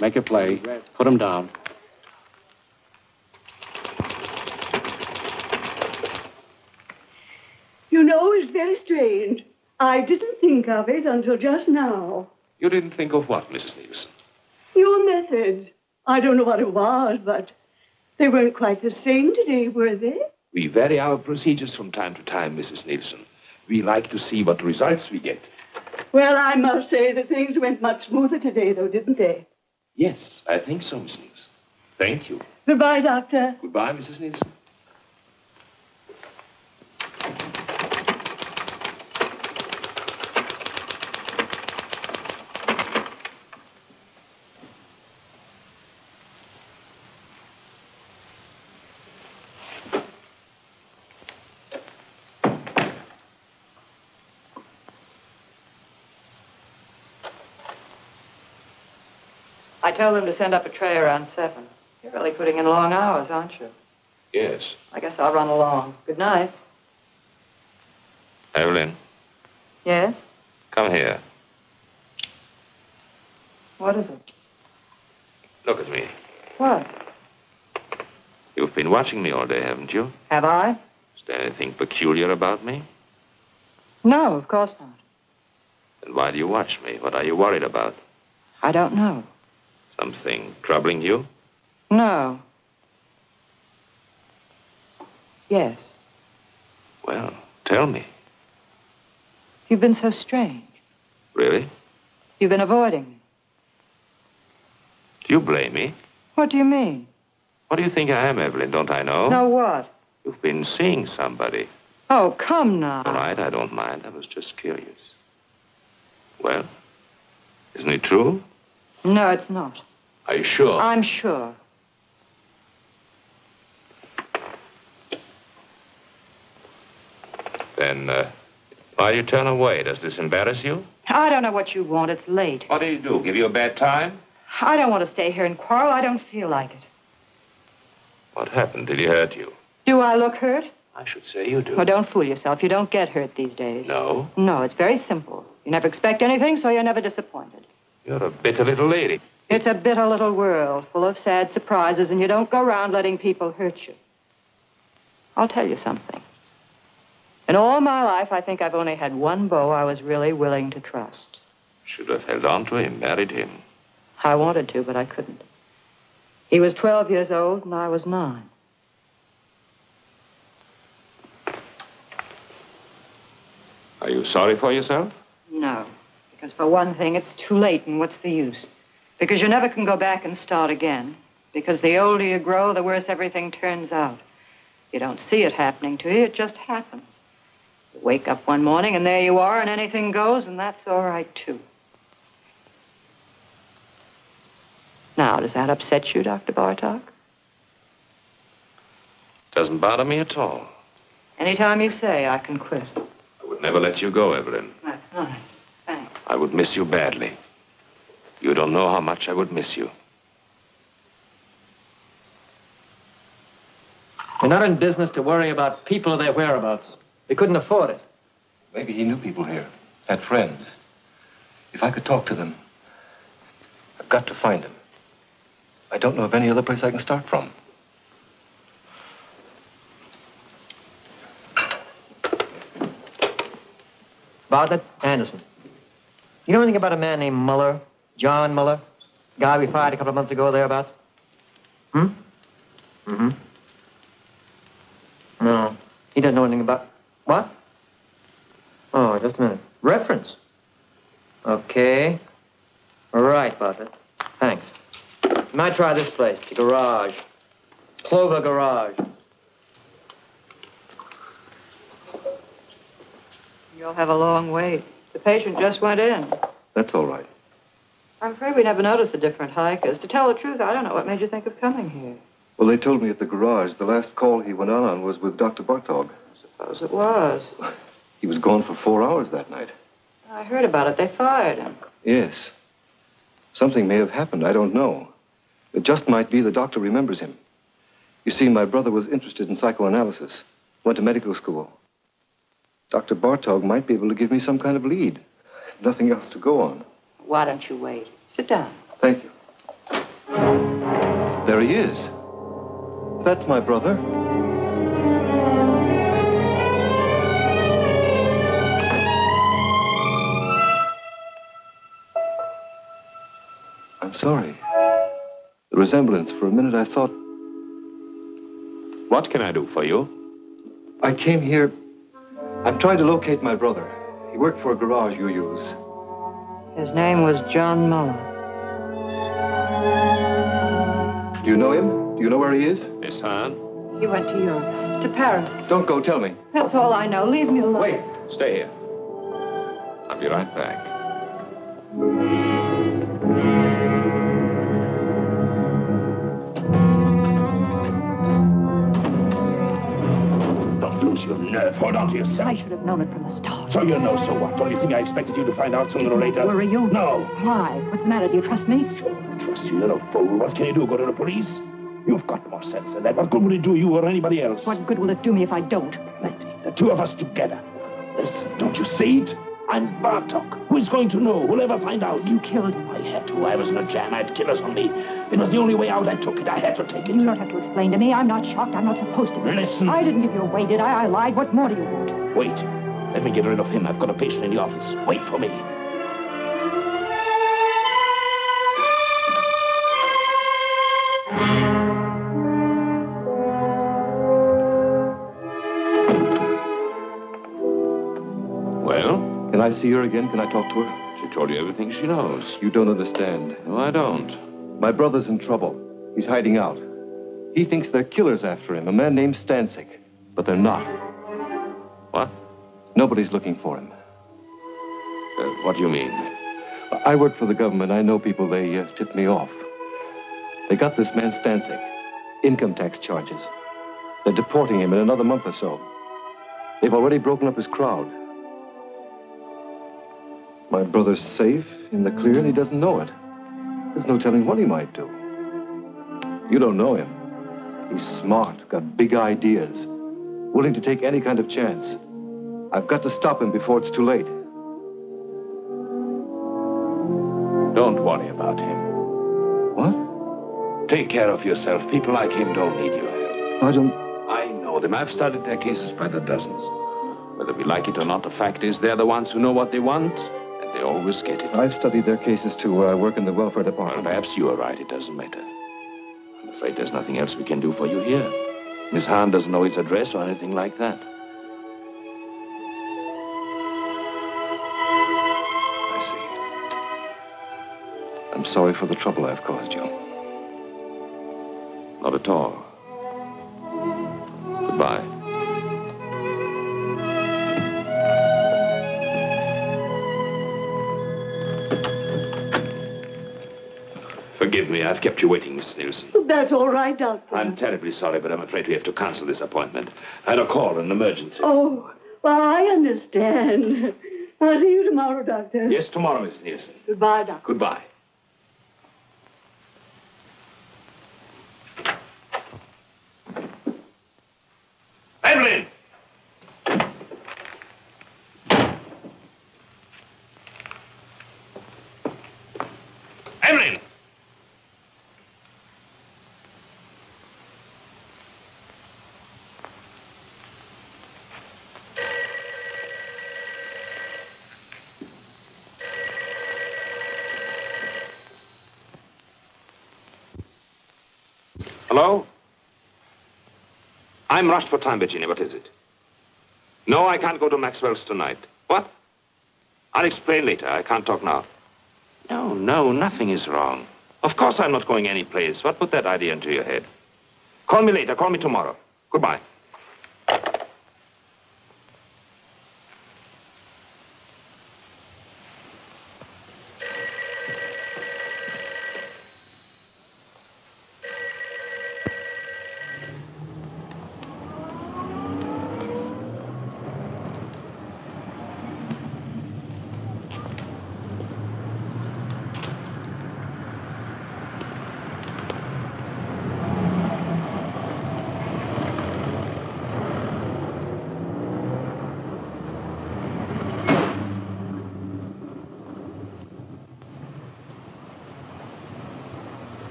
Make a play. Put him down. You know, it's very strange. I didn't think of it until just now. You didn't think of what, Mrs. Nielsen? Your methods. I don't know what it was, but they weren't quite the same today, were they? We vary our procedures from time to time, Mrs. Nielsen. We like to see what results we get. Well, I must say that things went much smoother today, though, didn't they? Yes, I think so, Miss Nielsen. Thank you. Goodbye, Doctor. Goodbye, Mrs. Nielsen. I told them to send up a tray around 7. You're really putting in long hours, aren't you? Yes. I guess I'll run along. Good night. Evelyn, Yes? come here. What is it? Look at me. What? You've been watching me all day, haven't you? Have I? Is there anything peculiar about me? No, of course not. Then why do you watch me? What are you worried about? I don't know. Something troubling you? No. Yes. Well, tell me. You've been so strange. Really? You've been avoiding me. Do you blame me? What do you mean? What do you think I am, Evelyn? Don't I know? No what? You've been seeing somebody. Oh, come now. All right, I don't mind. I was just curious. Well, isn't it true? No, it's not. Are you sure? I'm sure. Then, why do you turn away? Does this embarrass you? I don't know what you want. It's late. What do you do? Give you a bad time? I don't want to stay here and quarrel. I don't feel like it. What happened? Did he hurt you? Do I look hurt? I should say you do. Well, don't fool yourself. You don't get hurt these days. No? No, it's very simple. You never expect anything, so you're never disappointed. You're a bitter little lady. It's a bitter little world full of sad surprises, and you don't go around letting people hurt you. I'll tell you something. In all my life, I think I've only had one beau I was really willing to trust. Should have held on to him, married him. I wanted to, but I couldn't. He was 12 years old, and I was 9. Are you sorry for yourself? No, because for one thing, it's too late, and what's the use? Because you never can go back and start again. Because the older you grow, the worse everything turns out. You don't see it happening to you, it just happens. You wake up one morning, and there you are, and anything goes, and that's all right, too. Now, does that upset you, Dr. Bartok? Doesn't bother me at all. Anytime you say, I can quit. I would never let you go, Evelyn. That's nice. Thanks. I would miss you badly. You don't know how much I would miss you. We're not in business to worry about people or their whereabouts. We couldn't afford it. Maybe he knew people here, had friends. If I could talk to them, I've got to find them. I don't know of any other place I can start from. Bartlett, Anderson. You know anything about a man named Muller? John Muller? Guy we fired a couple of months ago thereabouts? Mm-hmm. No. He doesn't know anything about... What? Oh, just a minute. Reference? Okay. All right, Bartlett. Thanks. You might try this place, the garage. Clover Garage. You'll have a long wait. The patient just went in. That's all right. I'm afraid we never noticed the different hikers. To tell the truth, I don't know what made you think of coming here. Well, they told me at the garage the last call he went on was with Dr. Bartog. Suppose it was. He was gone for 4 hours that night. I heard about it. They fired him. Yes. Something may have happened. I don't know. It just might be the doctor remembers him. You see, my brother was interested in psychoanalysis. Went to medical school. Dr. Bartog might be able to give me some kind of lead. Nothing else to go on. Why don't you wait? Sit down. Thank you. There he is. That's my brother. I'm sorry. The resemblance, for a minute I thought... What can I do for you? I came here... I'm trying to locate my brother. He worked for a garage you use. His name was John Muller. Do you know him? Do you know where he is? Miss Hahn? He went to Europe. To Paris. Don't go, tell me. That's all I know. Leave me alone. Wait. Stay here. I'll be right back. Your nerve. Hold on to yourself. I should have known it from the start. So you know, so what? Don't you think I expected you to find out sooner or later? Were you? No. Why? What's the matter? Do you trust me? Sure, I trust you. You're a fool. What can you do? Go to the police? You've got more sense than that. What good will it do you or anybody else? What good will it do me if I don't? Plenty. The two of us together. Listen, don't you see it? I'm Bartok. Who is going to know? Who'll ever find out? You killed him. I had to. I was in a jam. I had killers on me. It was the only way out. I took it. I had to take it. You don't have to explain to me. I'm not shocked. I'm not supposed to be. Listen. I didn't give you away, did I? I lied. What more do you want? Wait. Let me get rid of him. I've got a patient in the office. Wait for me. Can I see her again? Can I talk to her? She told you everything she knows. You don't understand. No, I don't. My brother's in trouble. He's hiding out. He thinks they're killers after him, a man named Stancic. But they're not. What? Nobody's looking for him. What do you mean? I work for the government. I know people. They tipped me off. They got this man Stancic. Income tax charges. They're deporting him in another month or so. They've already broken up his crowd. My brother's safe, in the clear, and he doesn't know it. There's no telling what he might do. You don't know him. He's smart, got big ideas, willing to take any kind of chance. I've got to stop him before it's too late. Don't worry about him. What? Take care of yourself. People like him don't need your help. I know them. I've studied their cases by the dozens. Whether we like it or not, the fact is they're the ones who know what they want. They always get it. I've studied their cases, too. I work in the welfare department. Well, perhaps you are right. It doesn't matter. I'm afraid there's nothing else we can do for you here. Miss Hahn doesn't know his address or anything like that. I see. I'm sorry for the trouble I've caused you. Not at all. Goodbye. Forgive me, I've kept you waiting, Mrs. Nielsen. That's all right, Doctor. I'm terribly sorry, but I'm afraid we have to cancel this appointment. I had a call, an emergency. Oh, well, I understand. I'll see you tomorrow, Doctor. Yes, tomorrow, Mrs. Nielsen. Goodbye, Doctor. Goodbye. Evelyn! Evelyn! Hello? I'm rushed for time, Virginia. What is it? No, I can't go to Maxwell's tonight. What? I'll explain later. I can't talk now. No, nothing is wrong. Of course I'm not going anyplace. What put that idea into your head? Call me later. Call me tomorrow. Goodbye.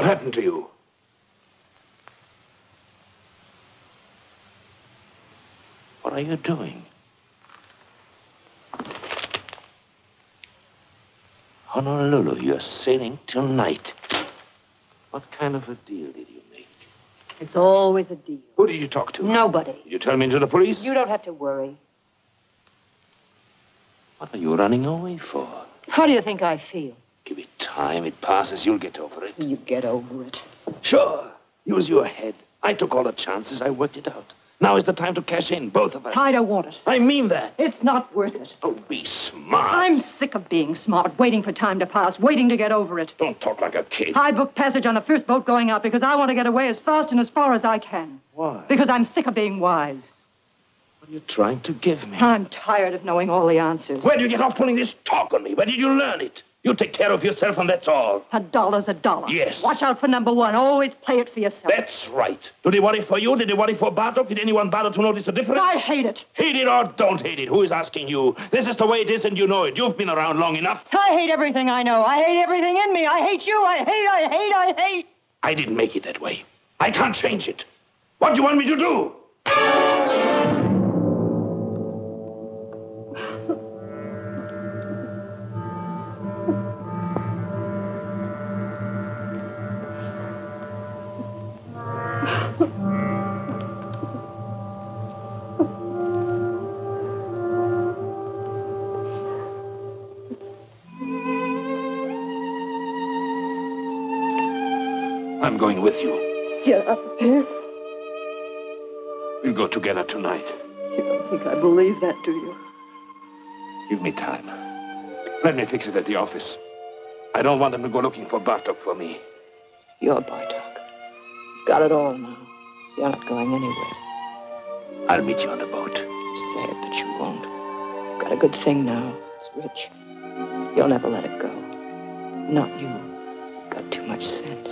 What happened to you? What are you doing? Honolulu, you're sailing tonight. What kind of a deal did you make? It's always a deal. Who did you talk to? Nobody. Did you tell me to the police? You don't have to worry. What are you running away for? How do you think I feel? Give it time. It passes. You'll get over it. You get over it. Sure. Use your head. I took all the chances. I worked it out. Now is the time to cash in, both of us. I don't want it. I mean that. It's not worth it. Oh, be smart. I'm sick of being smart, waiting for time to pass, waiting to get over it. Don't talk like a kid. I booked passage on the first boat going out because I want to get away as fast and as far as I can. Why? Because I'm sick of being wise. What are you trying to give me? I'm tired of knowing all the answers. Where did you get off pulling this talk on me? Where did you learn it? You take care of yourself, and that's all. $1's a dollar. Yes. Watch out for number one. Always play it for yourself. That's right. Do they worry for you? Did they worry for Bartok? Did anyone bother to notice the difference? I hate it. Hate it or don't hate it? Who is asking you? This is the way it is, and you know it. You've been around long enough. I hate everything I know. I hate everything in me. I hate you. I hate. I didn't make it that way. I can't change it. What do you want me to do? I'm going with you. Get up here. We'll go together tonight. You don't think I believe that, do you? Give me time. Let me fix it at the office. I don't want them to go looking for Bartok for me. You're Bartok. You've got it all now. You're not going anywhere. I'll meet you on the boat. Say it, but you won't. You've got a good thing now. It's rich. You'll never let it go. Not you. You've got too much sense.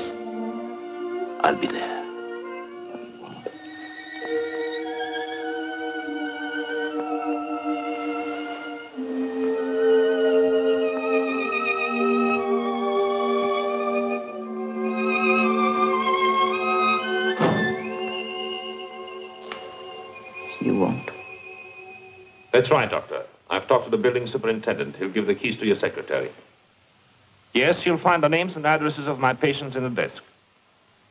I'll be there. You won't. That's right, Doctor. I've talked to the building superintendent. He'll give the keys to your secretary. Yes, you'll find the names and addresses of my patients in the desk.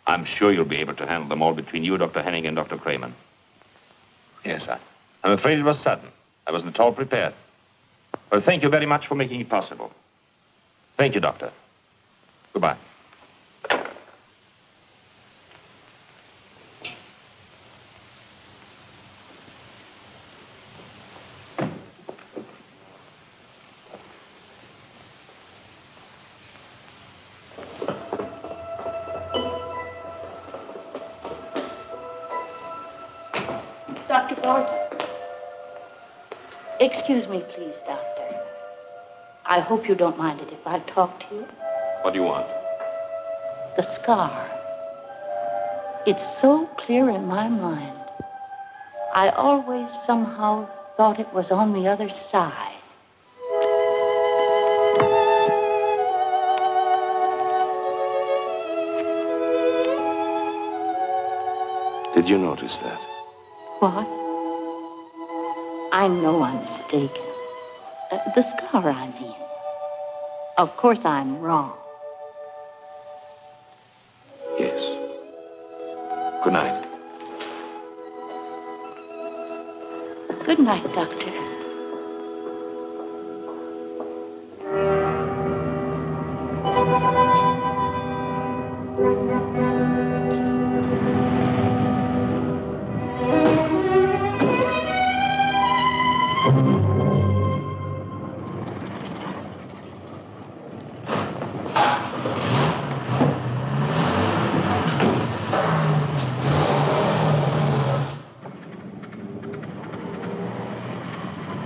I'm sure you'll be able to handle them all between you, Dr. Henning, and Dr. Kramer. Yes, I'm afraid it was sudden. I wasn't at all prepared. Well, thank you very much for making it possible. Thank you, Doctor. Goodbye. Dr. Bartok. Excuse me, please, Doctor. I hope you don't mind it if I talk to you. What do you want? The scar. It's so clear in my mind. I always somehow thought it was on the other side. Did you notice that? What? I know I'm mistaken. The scar, I mean. Of course I'm wrong. Yes. Good night. Good night, Doctor.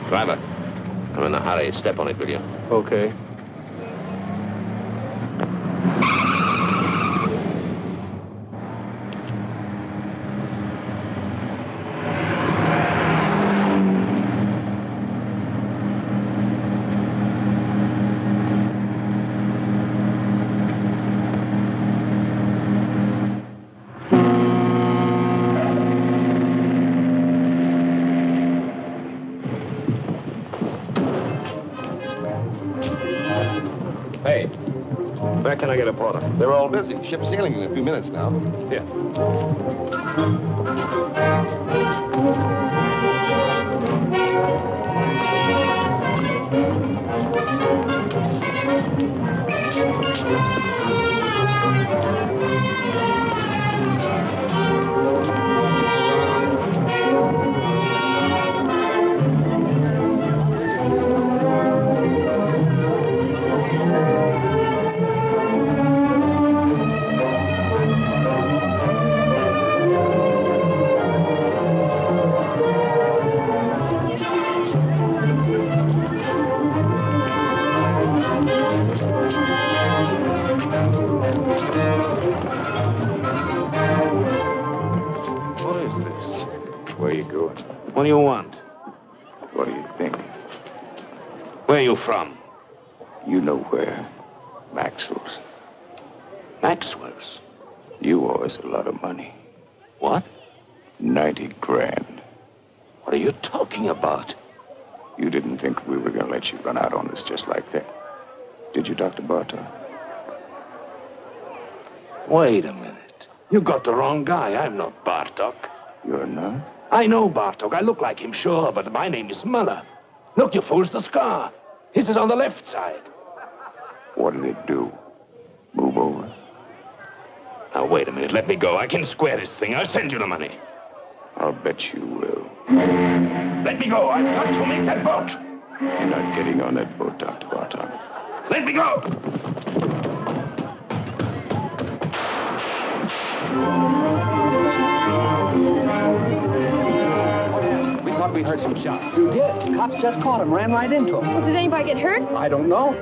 Driver, I'm in a hurry. Step on it, will you? Okay. Where can I get a porter? They're all busy. Ship's sailing in a few minutes now. Here. What do you want? What do you think? Where are you from? You know where. Maxwell's. Maxwell's? You owe us a lot of money. What? 90 grand. What are you talking about? You didn't think we were going to let you run out on us just like that. Did you, Dr. Bartok? Wait a minute. You got the wrong guy. I'm not Bartok. You're not? I know Bartok. I look like him, sure, but my name is Muller. Look, you fools, the scar. His is on the left side. What did it do? Move over? Now, wait a minute. Let me go. I can square this thing. I'll send you the money. I'll bet you will. Let me go. I've got to make that boat. You're not getting on that boat, Dr. Bartok. Let me go. Thought we heard some shots. You did. Cops just caught him, ran right into him. Well, did anybody get hurt? I don't know.